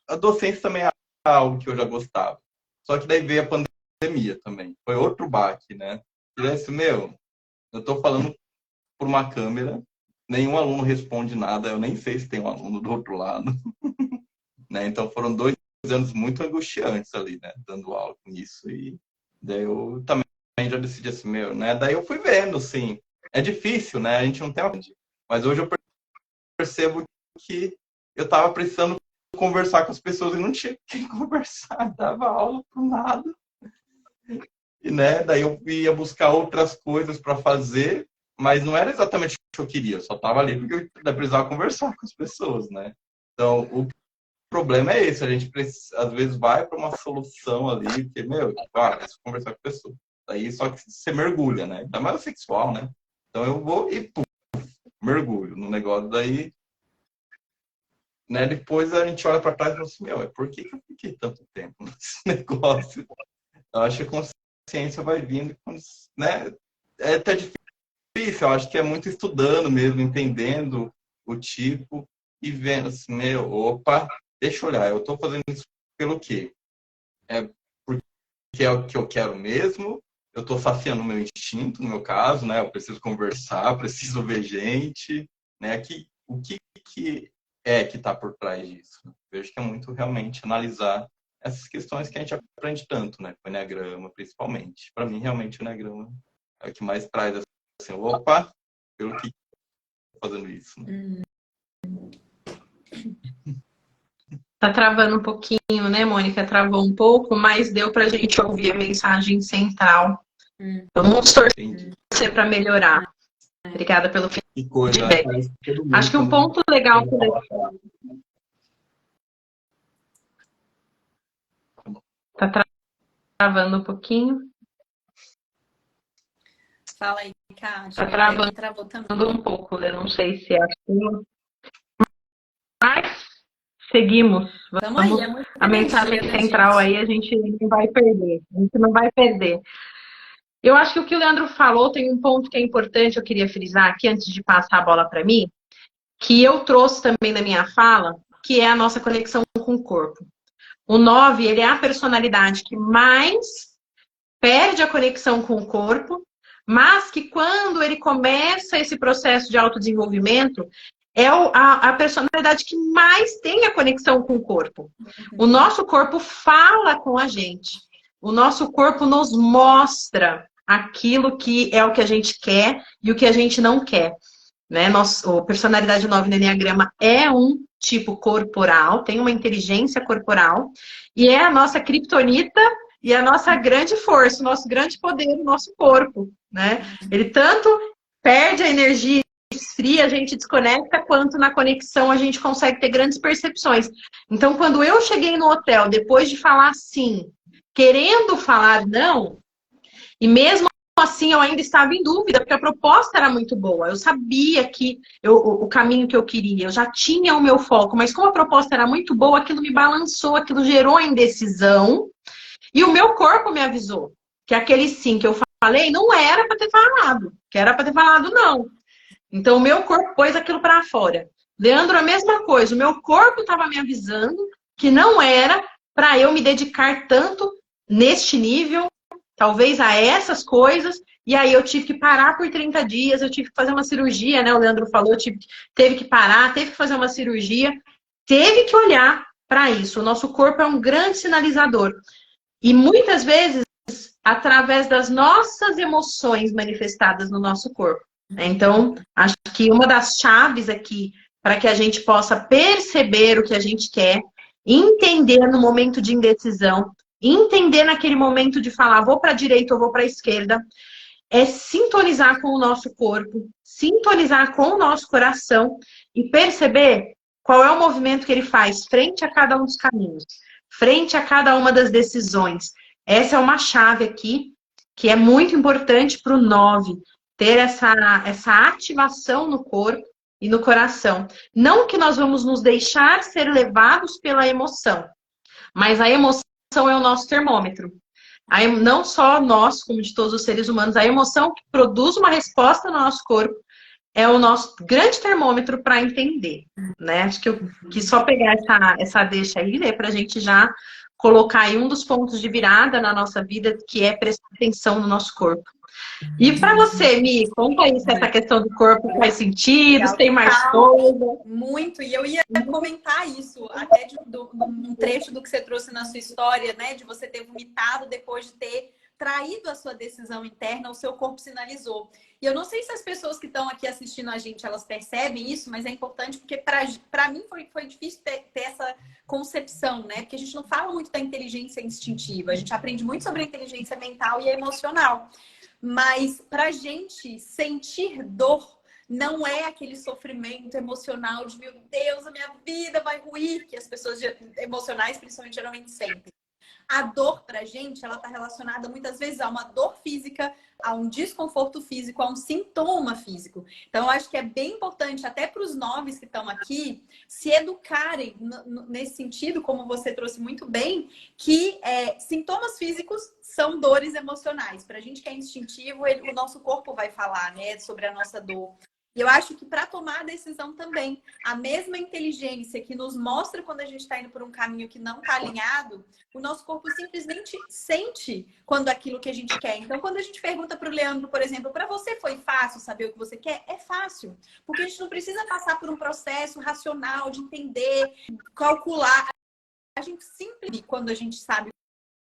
a docência também é algo que eu já gostava. Só que daí veio a pandemia também. Foi outro baque, né? E daí, assim, meu, eu tô falando por uma câmera, nenhum aluno responde nada, eu nem sei se tem um aluno do outro lado. Né? Então, foram 2 anos muito angustiantes ali, né? Dando aula com isso. E daí eu também já decidi assim, meu, né? Daí eu fui vendo, assim, é difícil, né? A gente não tem onde. Mas hoje eu percebo que eu tava precisando conversar com as pessoas e não tinha quem conversar, dava aula por nada. E, né? Daí eu ia buscar outras coisas para fazer, mas não era exatamente o que eu queria, eu só tava ali porque eu precisava conversar com as pessoas, né? Então, o problema é esse, a gente precisa, às vezes vai para uma solução ali, porque, meu, preciso conversar com a pessoa. Daí só que você mergulha, né? Ainda mais sexual, né? Então eu vou e pum, mergulho no negócio. Daí, né, depois a gente olha para trás e fala assim, meu, por que eu fiquei tanto tempo nesse negócio? Eu acho que a consciência vai vindo, né? É até difícil, eu acho que é muito estudando mesmo, entendendo o tipo e vendo assim, meu, opa, deixa eu olhar, eu tô fazendo isso pelo quê? É porque é o que eu quero mesmo, eu tô saciando o meu instinto, no meu caso, né? Eu preciso conversar, preciso ver gente, né? O que é que tá por trás disso? Vejo que é muito realmente analisar essas questões que a gente aprende tanto, né? Com o Enneagrama, principalmente. Para mim, realmente, o Enneagrama é o que mais traz assim, opa, pelo que tô fazendo isso, né? Tá travando um pouquinho, né, Mônica? Travou um pouco, mas deu pra gente ouvir a mensagem central. Vamos torcer para melhorar. Obrigada pelo feedback. Acho que um ponto legal que tá travando um pouquinho. Fala aí, Kátia. Tá travando travou também. Um pouco, eu não sei se é a sua. Mas seguimos. Vamos aí, é muito a mensagem central aí a gente não vai perder. A gente não vai perder. Eu acho que o que o Leandro falou tem um ponto que é importante, eu queria frisar aqui antes de passar a bola para mim, que eu trouxe também na minha fala, que é a nossa conexão com o corpo. O 9, ele é a personalidade que mais perde a conexão com o corpo, mas que quando ele começa esse processo de autodesenvolvimento, é a personalidade que mais tem a conexão com o corpo. O nosso corpo fala com a gente. O nosso corpo nos mostra aquilo que é o que a gente quer e o que a gente não quer. Né? A personalidade 9 no Enneagrama é um tipo corporal, tem uma inteligência corporal, e é a nossa criptonita e a nossa grande força, o nosso grande poder, o nosso corpo. Né? Ele tanto perde a energia, esfria, a gente desconecta, quanto na conexão a gente consegue ter grandes percepções. Então, quando eu cheguei no hotel, depois de falar sim, querendo falar não, e mesmo assim eu ainda estava em dúvida, porque a proposta era muito boa. Eu sabia que o caminho que eu queria, eu já tinha o meu foco, mas como a proposta era muito boa, aquilo me balançou, aquilo gerou indecisão, e o meu corpo me avisou que aquele sim que eu falei não era para ter falado, que era para ter falado não. Então, o meu corpo pôs aquilo para fora. Leandro, a mesma coisa. O meu corpo estava me avisando que não era para eu me dedicar tanto neste nível, talvez a essas coisas. E aí eu tive que parar por 30 dias, eu tive que fazer uma cirurgia, né? O Leandro falou, teve que parar, teve que fazer uma cirurgia, teve que olhar para isso. O nosso corpo é um grande sinalizador. E muitas vezes, através das nossas emoções manifestadas no nosso corpo. Então, acho que uma das chaves aqui para que a gente possa perceber o que a gente quer, entender no momento de indecisão, entender naquele momento de falar vou para a direita ou vou para a esquerda, é sintonizar com o nosso corpo, sintonizar com o nosso coração e perceber qual é o movimento que ele faz frente a cada um dos caminhos. frente a cada uma das decisões. Essa é uma chave aqui, que é muito importante para o 9, ter essa ativação no corpo e no coração. Não que nós vamos nos deixar ser levados pela emoção, mas a emoção é o nosso termômetro. Não só nós, como de todos os seres humanos, a emoção que produz uma resposta no nosso corpo é o nosso grande termômetro para entender, né? Acho que eu quis só pegar essa deixa aí, né, para a gente já colocar aí um dos pontos de virada na nossa vida, que é prestar atenção no nosso corpo. E para você, Mi, conta aí se essa questão do corpo faz sentido, se tem mais coisa. Muito, e eu ia comentar isso, até um trecho do que você trouxe na sua história, né? De você ter vomitado depois de ter traído a sua decisão interna, o seu corpo sinalizou. E eu não sei se as pessoas que estão aqui assistindo a gente, elas percebem isso, mas é importante porque para mim foi difícil ter essa concepção, né? Porque a gente não fala muito da inteligência instintiva, a gente aprende muito sobre a inteligência mental e emocional. Mas para a gente sentir dor não é aquele sofrimento emocional de, meu Deus, a minha vida vai ruir, que as pessoas emocionais, principalmente, geralmente sentem. A dor pra gente, ela tá relacionada muitas vezes a uma dor física, a um desconforto físico, a um sintoma físico. Então, eu acho que é bem importante, até para os 9 que estão aqui, se educarem nesse sentido, como você trouxe muito bem, que sintomas físicos são dores emocionais. Pra gente que é instintivo, o nosso corpo vai falar, né, sobre a nossa dor. E eu acho que para tomar a decisão também, a mesma inteligência que nos mostra quando a gente está indo por um caminho que não está alinhado, o nosso corpo simplesmente sente quando aquilo que a gente quer. Então, quando a gente pergunta para o Leandro, por exemplo, para você foi fácil saber o que você quer? É fácil, porque a gente não precisa passar por um processo racional de entender, calcular. A gente simplesmente, quando a gente sabe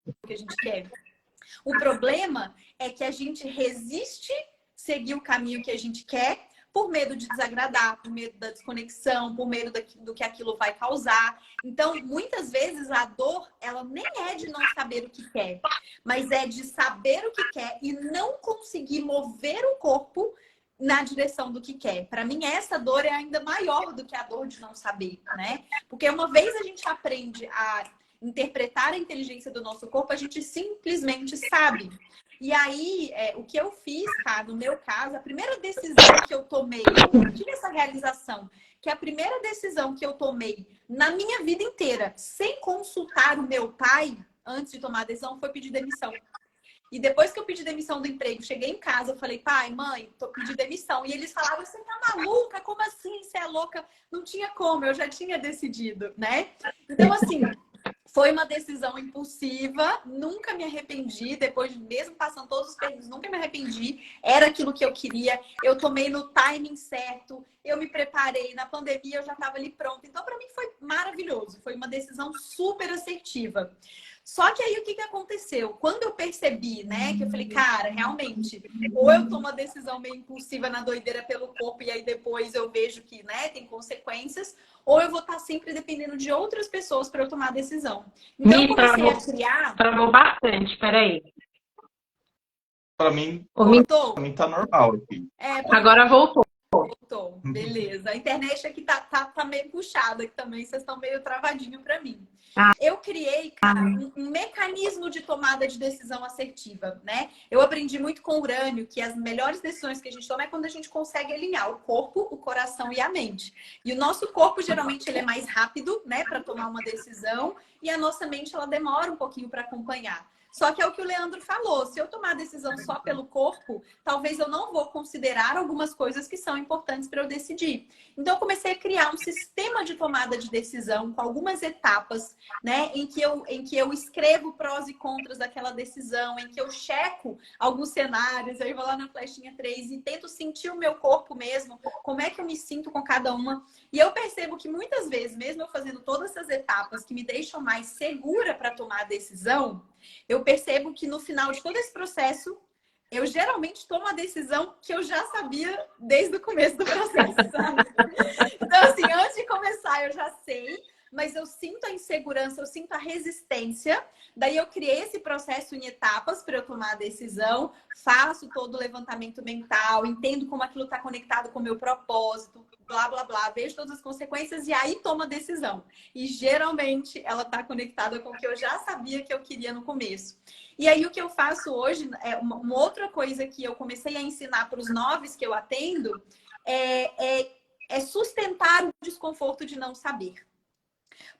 o que a gente quer. O problema é que a gente resiste seguir o caminho que a gente quer, por medo de desagradar, por medo da desconexão, por medo do que aquilo vai causar. Então, muitas vezes, a dor, ela nem é de não saber o que quer, mas é de saber o que quer e não conseguir mover o corpo na direção do que quer. Para mim, essa dor é ainda maior do que a dor de não saber, né? Porque uma vez a gente aprende a interpretar a inteligência do nosso corpo, a gente simplesmente sabe. E aí, o que eu fiz, cara, no meu caso, a primeira decisão que eu tomei, eu tive essa realização, que a primeira decisão que eu tomei na minha vida inteira, sem consultar o meu pai, antes de tomar a decisão, foi pedir demissão. E depois que eu pedi demissão do emprego, cheguei em casa, eu falei, pai, mãe, tô pedindo demissão. E eles falavam, você tá maluca? Como assim? Você é louca? Não tinha como, eu já tinha decidido, né? Então, assim, foi uma decisão impulsiva, nunca me arrependi, depois mesmo passando todos os perigos, nunca me arrependi. Era aquilo que eu queria, eu tomei no timing certo, eu me preparei, na pandemia eu já estava ali pronta. Então, para mim foi maravilhoso, foi uma decisão super assertiva. Só que aí o que aconteceu? Quando eu percebi, né, que eu falei, cara, realmente, ou eu tomo uma decisão meio impulsiva na doideira pelo corpo e aí depois eu vejo que, né, tem consequências, ou eu vou estar sempre dependendo de outras pessoas para eu tomar a decisão. Então, eu comecei a criar... Travou bastante, peraí. Para mim, tá normal aqui. Agora voltou. Voltou, beleza. A internet aqui tá meio puxada aqui também, vocês estão meio travadinho para mim. Eu criei, cara, um mecanismo de tomada de decisão assertiva, né? Eu aprendi muito com Urânio que as melhores decisões que a gente toma é quando a gente consegue alinhar o corpo, o coração e a mente. E o nosso corpo, geralmente, ele é mais rápido, né, para tomar uma decisão, e a nossa mente, ela demora um pouquinho para acompanhar. Só que é o que o Leandro falou, se eu tomar a decisão só pelo corpo, talvez eu não vou considerar algumas coisas que são importantes para eu decidir. Então, eu comecei a criar um sistema de tomada de decisão com algumas etapas, né, em que eu escrevo prós e contras daquela decisão, em que eu checo alguns cenários, aí vou lá na flechinha 3 e tento sentir o meu corpo mesmo, como é que eu me sinto com cada uma. E eu percebo que muitas vezes, mesmo eu fazendo todas essas etapas que me deixam mais segura para tomar a decisão, eu percebo que no final de todo esse processo, eu geralmente tomo a decisão que eu já sabia desde o começo do processo, sabe? Então, assim, antes de começar, eu já sei, mas eu sinto a insegurança, eu sinto a resistência. Daí eu criei esse processo em etapas para eu tomar a decisão, faço todo o levantamento mental, entendo como aquilo está conectado com o meu propósito, blá, blá, blá, vejo todas as consequências e aí tomo a decisão. E geralmente ela está conectada com o que eu já sabia que eu queria no começo. E aí o que eu faço hoje, uma outra coisa que eu comecei a ensinar para os 9 que eu atendo, é sustentar o desconforto de não saber.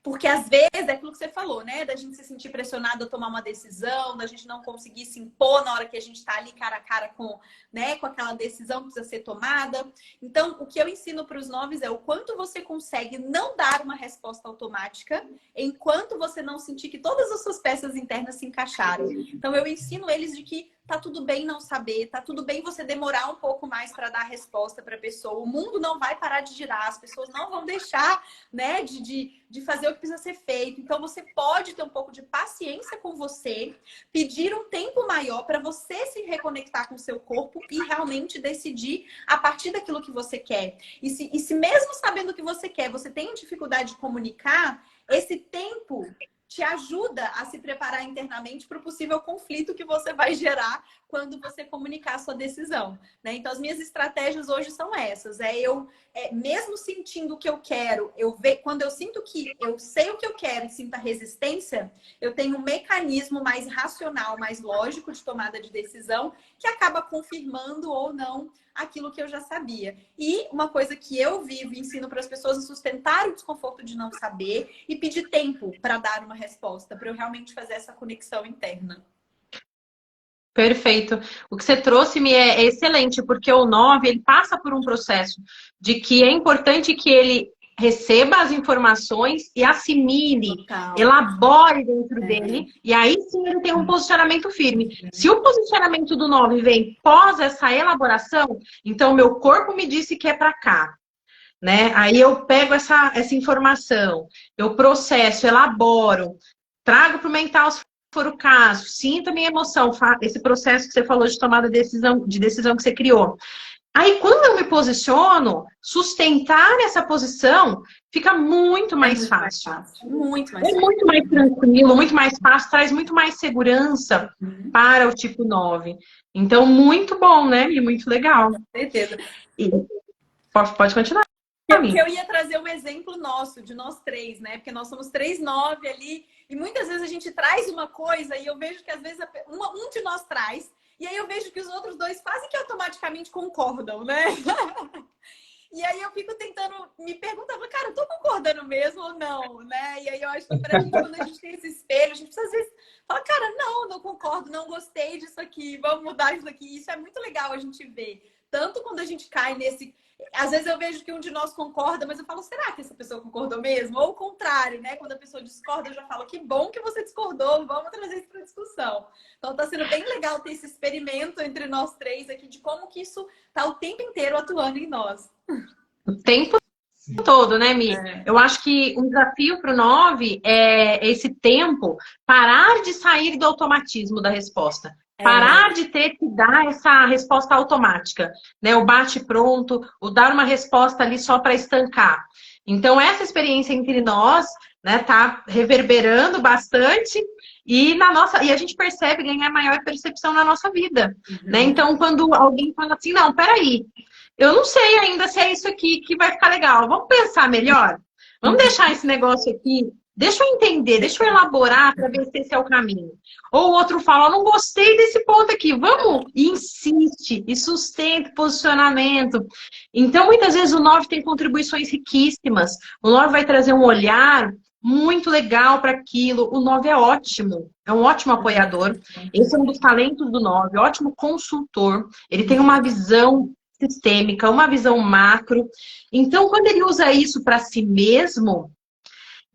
Porque às vezes é aquilo que você falou, né? Da gente se sentir pressionado a tomar uma decisão, da gente não conseguir se impor na hora que a gente está ali cara a cara com, né, com aquela decisão que precisa ser tomada. Então, o que eu ensino para os 9 é o quanto você consegue não dar uma resposta automática enquanto você não sentir que todas as suas peças internas se encaixaram. Então, eu ensino eles de que tá tudo bem não saber, tá tudo bem você demorar um pouco mais para dar a resposta para a pessoa. O mundo não vai parar de girar, as pessoas não vão deixar, né, de fazer o que precisa ser feito. Então, você pode ter um pouco de paciência com você, pedir um tempo maior para você se reconectar com o seu corpo e realmente decidir a partir daquilo que você quer. E se mesmo sabendo o que você quer, você tem dificuldade de comunicar, esse tempo te ajuda a se preparar internamente para o possível conflito que você vai gerar quando você comunicar a sua decisão, né? Então, as minhas estratégias hoje são essas. Mesmo sentindo o que eu quero, quando eu sinto que eu sei o que eu quero e sinto a resistência, eu tenho um mecanismo mais racional, mais lógico de tomada de decisão que acaba confirmando ou não aquilo que eu já sabia. E uma coisa que eu vivo e ensino para as pessoas é sustentar o desconforto de não saber e pedir tempo para dar uma resposta, para eu realmente fazer essa conexão interna. Perfeito. O que você trouxe-me é excelente, porque o 9, ele passa por um processo de que é importante que ele receba as informações e assimile, elabore dentro dele, e aí sim ele tem um posicionamento firme. Se o posicionamento do 9 vem pós essa elaboração, então meu corpo me disse que é para cá, né? Aí eu pego essa informação, eu processo, elaboro, trago para o mental se for o caso, sinto a minha emoção, esse processo que você falou de tomada de decisão que você criou. Aí, quando eu me posiciono, sustentar essa posição fica muito mais fácil. Muito mais fácil. É muito mais tranquilo, muito mais fácil, traz muito mais segurança para o tipo 9. Então, muito bom, né? E muito legal. Com certeza. Pode continuar. Porque eu ia trazer um exemplo nosso, de nós 3, né? Porque nós somos 3 9 ali, e muitas vezes a gente traz uma coisa e eu vejo que às vezes um de nós traz, e aí eu vejo que os outros 2 fazem que automaticamente concordam, né? E aí eu fico tentando me perguntar, cara, eu tô concordando mesmo ou não, né? E aí eu acho que pra gente, quando a gente tem esse espelho, a gente precisa às vezes falar, cara, não concordo, não gostei disso aqui, vamos mudar isso aqui. Isso é muito legal a gente ver. Tanto quando a gente cai nesse... Às vezes eu vejo que um de nós concorda, mas eu falo, será que essa pessoa concordou mesmo? Ou o contrário, né? Quando a pessoa discorda, eu já falo, que bom que você discordou, vamos trazer isso para discussão. Então tá sendo bem legal ter esse experimento entre nós 3 aqui, de como que isso tá o tempo inteiro atuando em nós. O tempo todo, né, Mi? Eu acho que um desafio para o 9 é esse tempo, parar de sair do automatismo da resposta. Parar de ter que dar essa resposta automática, né? O bate pronto, o dar uma resposta ali só para estancar. Então, essa experiência entre nós, né, tá reverberando bastante e a gente percebe ganhar maior percepção na nossa vida, né? Então, quando alguém fala assim, não, peraí, eu não sei ainda se é isso aqui que vai ficar legal, vamos pensar melhor? Vamos deixar esse negócio aqui. Deixa eu entender, deixa eu elaborar para ver se esse é o caminho. Ou o outro fala, não gostei desse ponto aqui. Vamos, e insiste, e sustenta o posicionamento. Então, muitas vezes o 9 tem contribuições riquíssimas. O 9 vai trazer um olhar muito legal para aquilo. O 9 é ótimo, é um ótimo apoiador. Esse é um dos talentos do 9, ótimo consultor. Ele tem uma visão sistêmica, uma visão macro. Então, quando ele usa isso para si mesmo,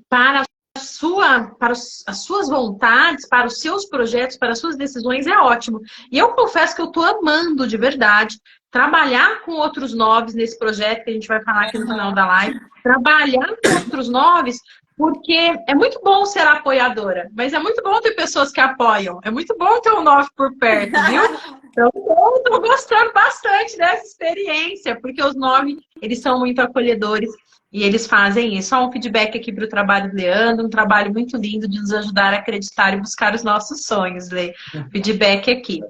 para as suas vontades, para os seus projetos, para as suas decisões, é ótimo. E eu confesso que eu estou amando de verdade trabalhar com outros 9 nesse projeto que a gente vai falar aqui no final da live. Trabalhar com outros 9, porque é muito bom ser apoiadora, mas é muito bom ter pessoas que apoiam. É muito bom ter um 9 por perto, viu? Então, eu estou gostando bastante dessa experiência, porque os 9, eles são muito acolhedores. E eles fazem isso. Só um feedback aqui para o trabalho do Leandro, um trabalho muito lindo de nos ajudar a acreditar e buscar os nossos sonhos, Lê. Feedback aqui.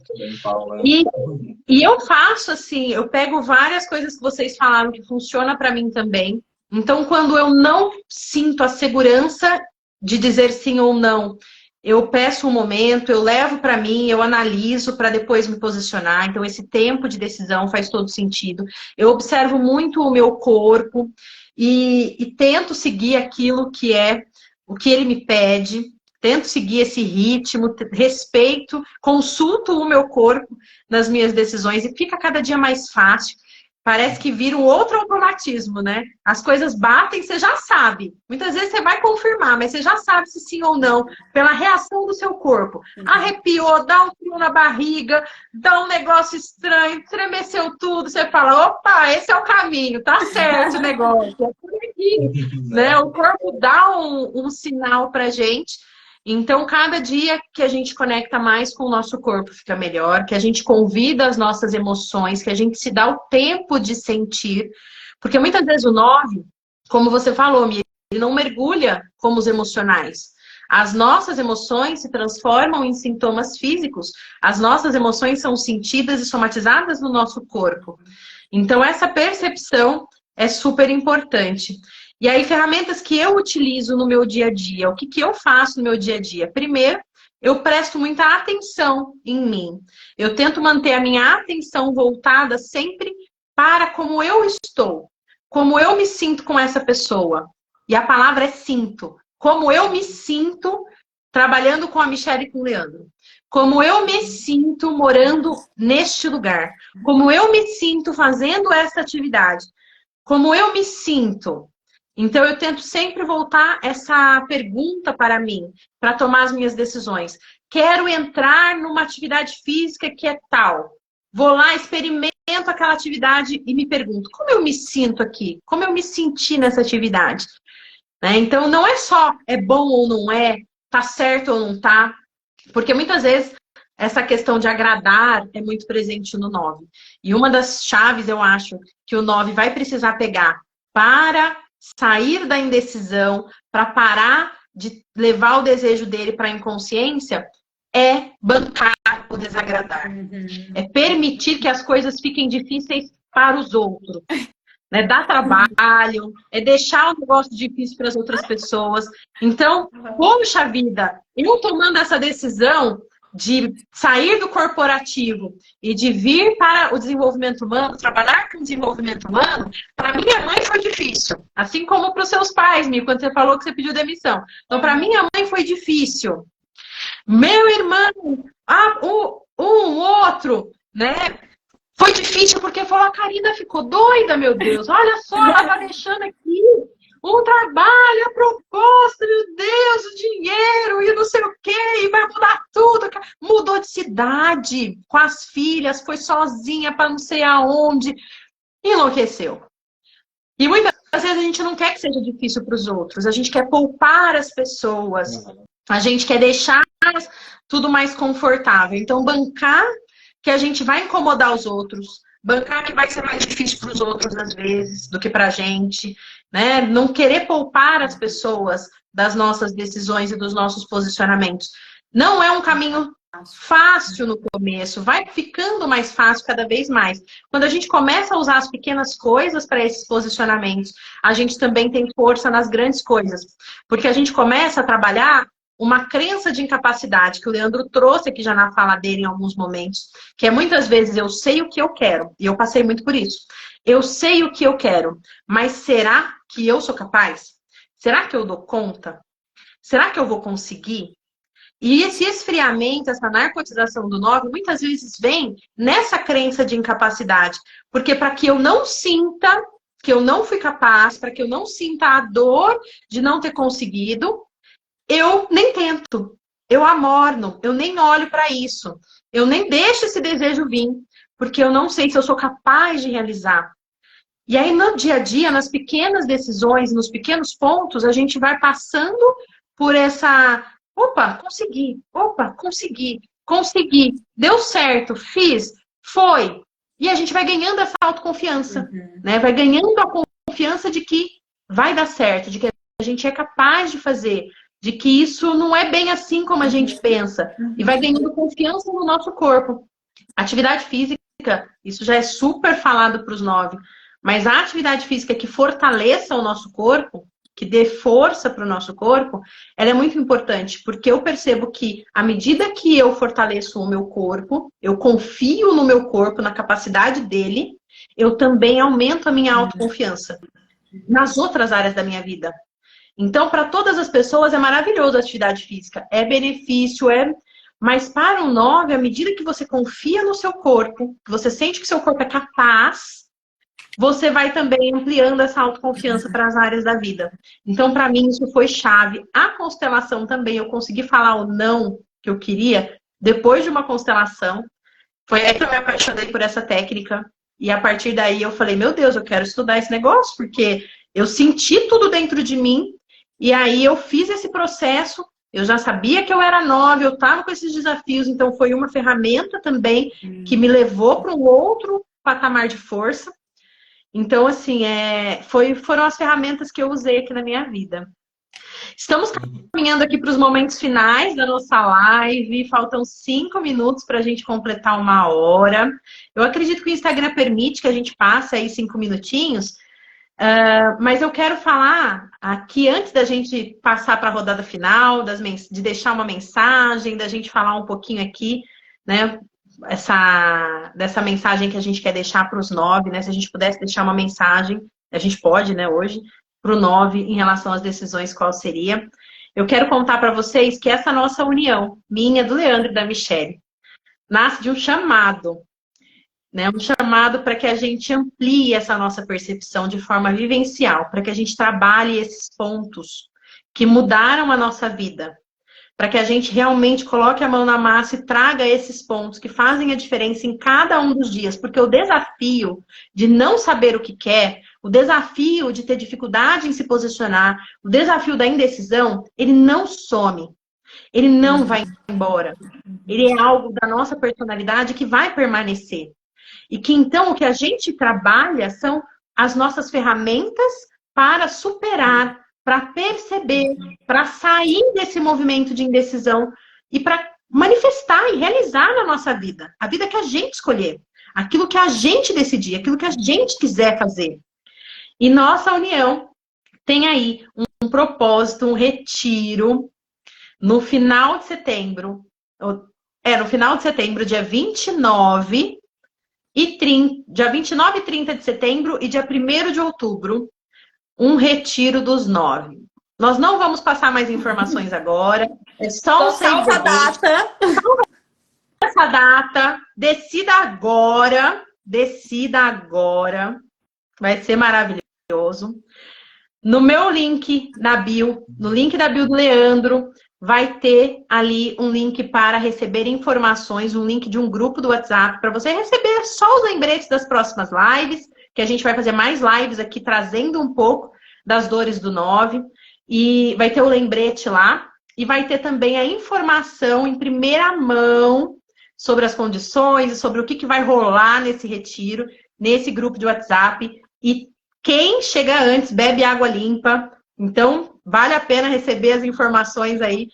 E eu faço assim, eu pego várias coisas que vocês falaram que funciona para mim também. Então, quando eu não sinto a segurança de dizer sim ou não, eu peço um momento, eu levo para mim, eu analiso para depois me posicionar. Então, esse tempo de decisão faz todo sentido. Eu observo muito o meu corpo e tento seguir aquilo que é o que ele me pede. Tento seguir esse ritmo, respeito, consulto o meu corpo nas minhas decisões e fica cada dia mais fácil. Parece que vira um outro automatismo, né? As coisas batem, você já sabe. Muitas vezes você vai confirmar, mas você já sabe se sim ou não, pela reação do seu corpo. Arrepiou, dá um frio na barriga, dá um negócio estranho, estremeceu tudo, você fala, opa, esse é o caminho, tá certo o negócio. É por aqui, né? O corpo dá um sinal pra gente. Então, cada dia que a gente conecta mais com o nosso corpo fica melhor, que a gente convida as nossas emoções, que a gente se dá o tempo de sentir. Porque muitas vezes o 9, como você falou, Miriam, ele não mergulha como os emocionais. As nossas emoções se transformam em sintomas físicos. As nossas emoções são sentidas e somatizadas no nosso corpo. Então, essa percepção é super importante. E aí, ferramentas que eu utilizo no meu dia a dia, o que eu faço no meu dia a dia? Primeiro, eu presto muita atenção em mim. Eu tento manter a minha atenção voltada sempre para como eu estou, como eu me sinto com essa pessoa. E a palavra é sinto. Como eu me sinto trabalhando com a Michelle e com o Leandro. Como eu me sinto morando neste lugar. Como eu me sinto fazendo essa atividade. Como eu me sinto. Então, eu tento sempre voltar essa pergunta para mim, para tomar as minhas decisões. Quero entrar numa atividade física que é tal. Vou lá, experimento aquela atividade e me pergunto, como eu me sinto aqui? Como eu me senti nessa atividade? Né? Então, não é só é bom ou não é, tá certo ou não tá, porque muitas vezes essa questão de agradar é muito presente no 9. E uma das chaves, eu acho, que o 9 vai precisar pegar para sair da indecisão, para parar de levar o desejo dele para a inconsciência, é bancar o desagradar. É permitir que as coisas fiquem difíceis para os outros. Né? Dar trabalho, é deixar o negócio difícil para as outras pessoas. Então, poxa vida, eu tomando essa decisão de sair do corporativo e de vir para o desenvolvimento humano, trabalhar com o desenvolvimento humano, para minha mãe foi difícil. Assim como para os seus pais, Mi, quando você falou que você pediu demissão. Então, para minha mãe foi difícil. Meu irmão, um outro, né? Foi difícil porque falou, a Karina ficou doida, meu Deus. Olha só, ela tá deixando aqui um trabalho, a proposta, meu Deus, o dinheiro e não sei o quê, e vai mudar tudo. Mudou de cidade com as filhas, foi sozinha para não sei aonde, enlouqueceu. E muitas vezes a gente não quer que seja difícil para os outros, a gente quer poupar as pessoas, a gente quer deixar tudo mais confortável. Então, bancar que a gente vai incomodar os outros, bancar que vai ser mais difícil para os outros, às vezes, do que para a gente, né? Não querer poupar as pessoas das nossas decisões e dos nossos posicionamentos. Não é um caminho fácil no começo, vai ficando mais fácil cada vez mais. Quando a gente começa a usar as pequenas coisas para esses posicionamentos, a gente também tem força nas grandes coisas. Porque a gente começa a trabalhar uma crença de incapacidade, que o Leandro trouxe aqui já na fala dele em alguns momentos, que é muitas vezes eu sei o que eu quero, e eu passei muito por isso. Eu sei o que eu quero, mas será que eu sou capaz? Será que eu dou conta? Será que eu vou conseguir? E esse esfriamento, essa narcotização do 9, muitas vezes vem nessa crença de incapacidade. Porque para que eu não sinta que eu não fui capaz, para que eu não sinta a dor de não ter conseguido, eu nem tento, eu amorno, eu nem olho para isso, eu nem deixo esse desejo vir, porque eu não sei se eu sou capaz de realizar. E aí no dia a dia, nas pequenas decisões, nos pequenos pontos, a gente vai passando por essa, opa, consegui, deu certo, fiz, foi. E a gente vai ganhando essa autoconfiança, né? Vai ganhando a confiança de que vai dar certo, de que a gente é capaz de fazer, de que isso não é bem assim como a gente pensa, e vai ganhando confiança no nosso corpo. Atividade física, isso já é super falado para os 9, mas a atividade física que fortaleça o nosso corpo, que dê força para o nosso corpo, ela é muito importante, porque eu percebo que à medida que eu fortaleço o meu corpo, eu confio no meu corpo, na capacidade dele, eu também aumento a minha autoconfiança nas outras áreas da minha vida. Então, para todas as pessoas é maravilhoso a atividade física, é benefício, mas para um 9, à medida que você confia no seu corpo, que você sente que seu corpo é capaz, você vai também ampliando essa autoconfiança para as áreas da vida. Então, para mim, isso foi chave. A constelação também, eu consegui falar o não que eu queria depois de uma constelação. Foi aí que eu me apaixonei por essa técnica. E a partir daí eu falei, meu Deus, eu quero estudar esse negócio, porque eu senti tudo dentro de mim. E aí eu fiz esse processo. Eu já sabia que eu era 9, eu estava com esses desafios. Então, foi uma ferramenta também que me levou para um outro patamar de força. Então, assim, foram as ferramentas que eu usei aqui na minha vida. Estamos caminhando aqui para os momentos finais da nossa live. Faltam 5 minutos para a gente completar 1 hora. Eu acredito que o Instagram permite que a gente passe aí 5 minutinhos. Mas eu quero falar aqui, antes da gente passar para a rodada final, de deixar uma mensagem, da gente falar um pouquinho aqui, né? Dessa mensagem que a gente quer deixar para os 9, né? Se a gente pudesse deixar uma mensagem, a gente pode, né, hoje, para o 9 em relação às decisões, qual seria? Eu quero contar para vocês que essa nossa união, minha, do Leandro e da Michelle, nasce de um chamado, né? Um chamado para que a gente amplie essa nossa percepção de forma vivencial, para que a gente trabalhe esses pontos que mudaram a nossa vida, para que a gente realmente coloque a mão na massa e traga esses pontos que fazem a diferença em cada um dos dias. Porque o desafio de não saber o que quer, o desafio de ter dificuldade em se posicionar, o desafio da indecisão, ele não some. Ele não vai embora. Ele é algo da nossa personalidade que vai permanecer. E que então o que a gente trabalha são as nossas ferramentas para superar, para perceber, para sair desse movimento de indecisão e para manifestar e realizar na nossa vida. A vida que a gente escolher. Aquilo que a gente decidir, aquilo que a gente quiser fazer. E nossa união tem aí um propósito, um retiro no final de setembro. No final de setembro, dia 29 e 30 de setembro e dia 1º de outubro. Um retiro dos 9. Nós não vamos passar mais informações agora. É só um save the date. Essa data. Decida agora. Decida agora. Vai ser maravilhoso. No meu link na bio, no link da bio do Leandro, vai ter ali um link para receber informações, um link de um grupo do WhatsApp, para você receber só os lembretes das próximas lives, que a gente vai fazer mais lives aqui, trazendo um pouco das dores do 9. E vai ter o lembrete lá. E vai ter também a informação em primeira mão sobre as condições, sobre o que vai rolar nesse retiro, nesse grupo de WhatsApp. E quem chega antes bebe água limpa. Então, vale a pena receber as informações aí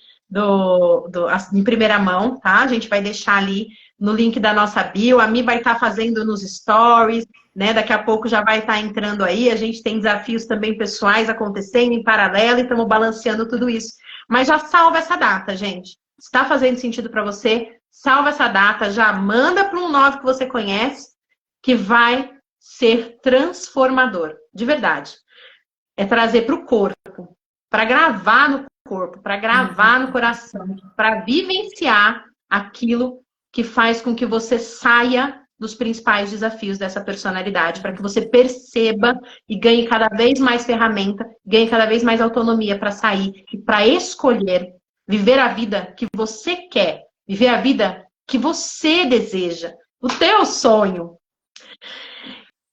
em primeira mão, tá? A gente vai deixar ali no link da nossa bio. A Mi vai estar fazendo nos stories, né? Daqui a pouco já vai estar entrando aí. A gente tem desafios também pessoais acontecendo em paralelo e estamos balanceando tudo isso. Mas já salva essa data, gente. Se está fazendo sentido para você, salva essa data, já manda para um 9 que você conhece, que vai ser transformador, de verdade. É trazer para o corpo, para gravar no corpo, para gravar no coração, para vivenciar aquilo que faz com que você saia dos principais desafios dessa personalidade, para que você perceba e ganhe cada vez mais ferramenta, ganhe cada vez mais autonomia para sair e para escolher viver a vida que você quer, viver a vida que você deseja, o teu sonho.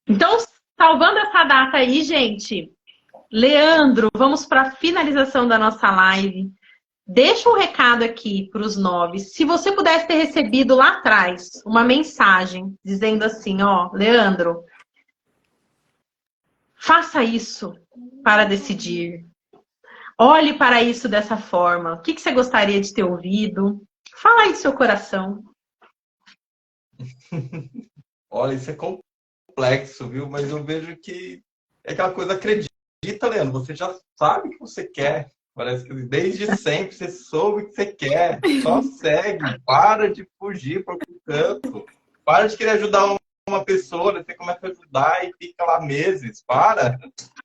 Então, salvando essa data aí, gente, Leandro, vamos para a finalização da nossa live. Deixa um recado aqui para os 9. Se você pudesse ter recebido lá atrás uma mensagem dizendo assim, ó, Leandro, faça isso, para decidir. Olhe para isso dessa forma. O que você gostaria de ter ouvido? Fala aí do seu coração. Olha, isso é complexo, viu? Mas eu vejo que é aquela coisa, acredita, Leandro, você já sabe o que você quer. Parece que desde sempre você soube o que você quer. Só segue, para de fugir para o canto. Para de querer ajudar uma pessoa, né? Você começa a ajudar e fica lá meses. Para.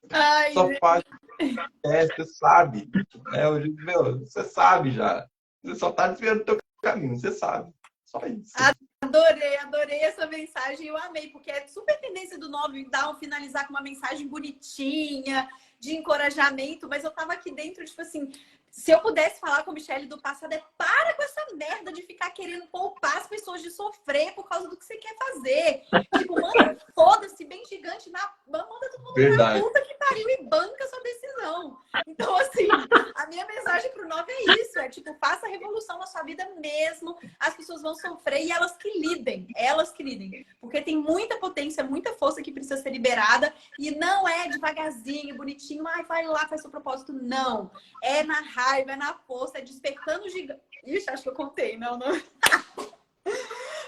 Ai, Só faz você sabe. Né? Hoje, meu, você sabe já. Você só está desviando o teu caminho, você sabe. Só isso. Adorei essa mensagem, eu amei, porque é super tendência do 9 dar finalizar com uma mensagem bonitinha, de encorajamento, mas eu tava aqui dentro, tipo assim, se eu pudesse falar com a Michelle do passado, é para com essa merda de ficar querendo poupar as pessoas de sofrer por causa do que você quer fazer. Tipo, manda foda-se bem gigante, manda todo mundo pra puta que pariu e banca a sua decisão. Então, assim, a minha mensagem pro 9 é isso, é tipo, faça a revolução na sua vida mesmo, as pessoas vão sofrer e elas que lidem, porque tem muita potência, muita força que precisa ser liberada e não é devagarzinho, bonitinho, ai, vai lá, faz seu propósito, não. É na raiva, é na força, é despertando gigante. Ixi, acho que eu contei, não.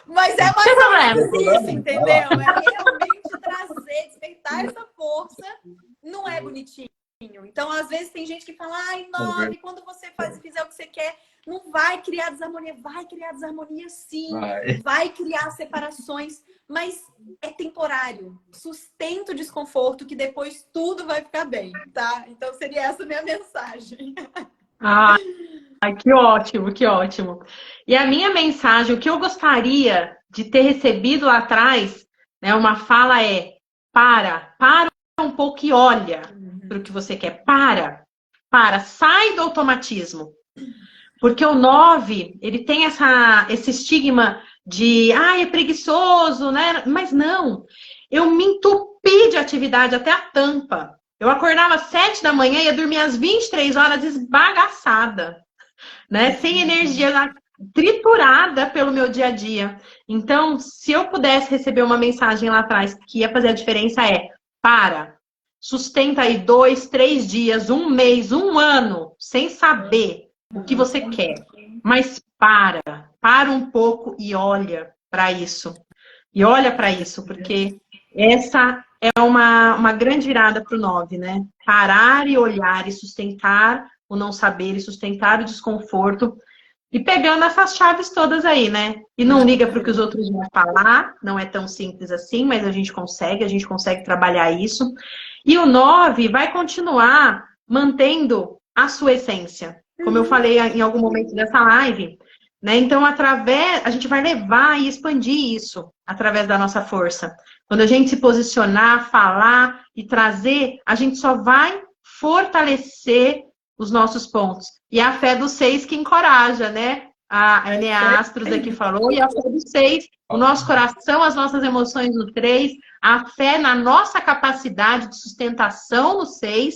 Mas é mais ou menos isso, entendeu? É realmente trazer, despertar essa força, não é bonitinho. Então, às vezes, tem gente que fala, ai, 9, quando você fizer o que você quer, não vai criar desarmonia. Vai criar desarmonia, sim. Vai criar separações, mas é temporário. Sustenta o desconforto, que depois tudo vai ficar bem, tá? Então, seria essa a minha mensagem. Ah, que ótimo, que ótimo. E a minha mensagem, o que eu gostaria de ter recebido lá atrás, né, uma fala é, para um pouco e olha para o que você quer. Sai do automatismo. Porque o 9, ele tem esse estigma de, é preguiçoso, né? Mas não, eu me entupi de atividade até a tampa. Eu acordava às 7 da manhã e ia dormir às 23 horas esbagaçada, né? Sem energia, triturada pelo meu dia a dia. Então, se eu pudesse receber uma mensagem lá atrás que ia fazer a diferença sustenta aí 2, 3 dias, 1 mês, 1 ano, sem saber o que você quer. Mas para um pouco e olha para isso. E olha para isso, porque essa é uma grande virada para o 9, né? Parar e olhar e sustentar o não saber e sustentar o desconforto e pegando essas chaves todas aí, né? E não liga para o que os outros vão falar, não é tão simples assim, mas a gente consegue trabalhar isso. E o 9 vai continuar mantendo a sua essência, como eu falei em algum momento dessa live, né? Então, a gente vai levar e expandir isso através da nossa força. Quando a gente se posicionar, falar e trazer, a gente só vai fortalecer os nossos pontos. E a fé dos 6 que encoraja, né? A Enea Astros aqui falou, e a fé dos 6, o nosso coração, as nossas emoções no 3, a fé na nossa capacidade de sustentação no 6,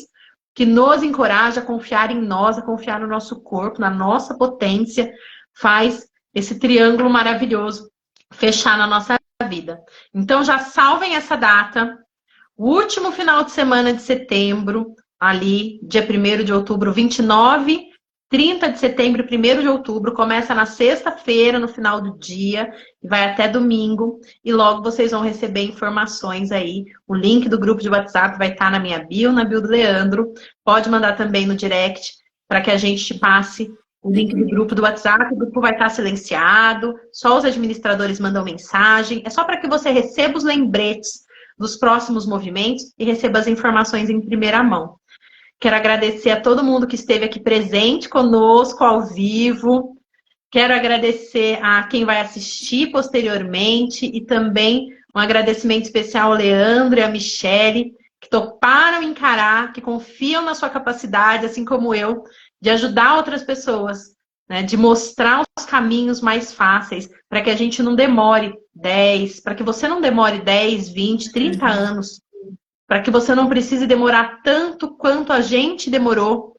que nos encoraja a confiar em nós, a confiar no nosso corpo, na nossa potência, faz esse triângulo maravilhoso fechar na nossa vida. Então, já salvem essa data, o último final de semana de setembro, ali, dia 1º de outubro, 29, 30 de setembro, 1º de outubro, começa na sexta-feira, no final do dia, e vai até domingo, e logo vocês vão receber informações aí. O link do grupo de WhatsApp vai estar na minha bio, na bio do Leandro. Pode mandar também no direct, para que a gente te passe o link do grupo do WhatsApp. O grupo vai estar silenciado, só os administradores mandam mensagem. É só para que você receba os lembretes dos próximos movimentos e receba as informações em primeira mão. Quero agradecer a todo mundo que esteve aqui presente conosco, ao vivo. Quero agradecer a quem vai assistir posteriormente e também um agradecimento especial ao Leandro e à Michelle, que toparam encarar, que confiam na sua capacidade, assim como eu, de ajudar outras pessoas, né? De mostrar os caminhos mais fáceis, para que a gente não demore 10, para que você não demore 10, 20, 30 anos, para que você não precise demorar tanto quanto a gente demorou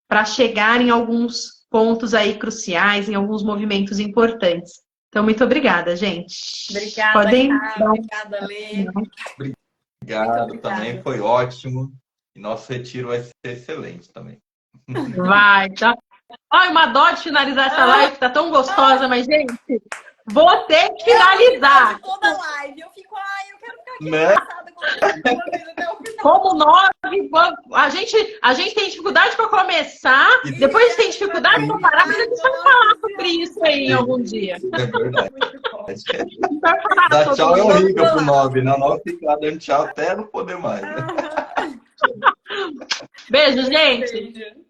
para chegar em alguns pontos aí cruciais, em alguns movimentos importantes. Então, muito obrigada, gente. Obrigada, Podem... Obrigada, Lê. Obrigado também, foi ótimo. E nosso retiro vai ser excelente também. Vai, tá? Olha, uma dó de finalizar essa live, tá tão gostosa, mas, gente, vou ter que finalizar. Toda live, eu fico, eu quero ficar aqui Né? passada com vocês até o final. Como nós, a gente tem dificuldade para começar, depois a gente tem dificuldade para parar, mas a gente vai falar sobre isso aí em algum dia. É verdade. Vai falar Dar sobre tchau é isso. horrível pro Nob, né? O Nob fica lá dando tchau até não poder mais. Beijo, gente. Beijo.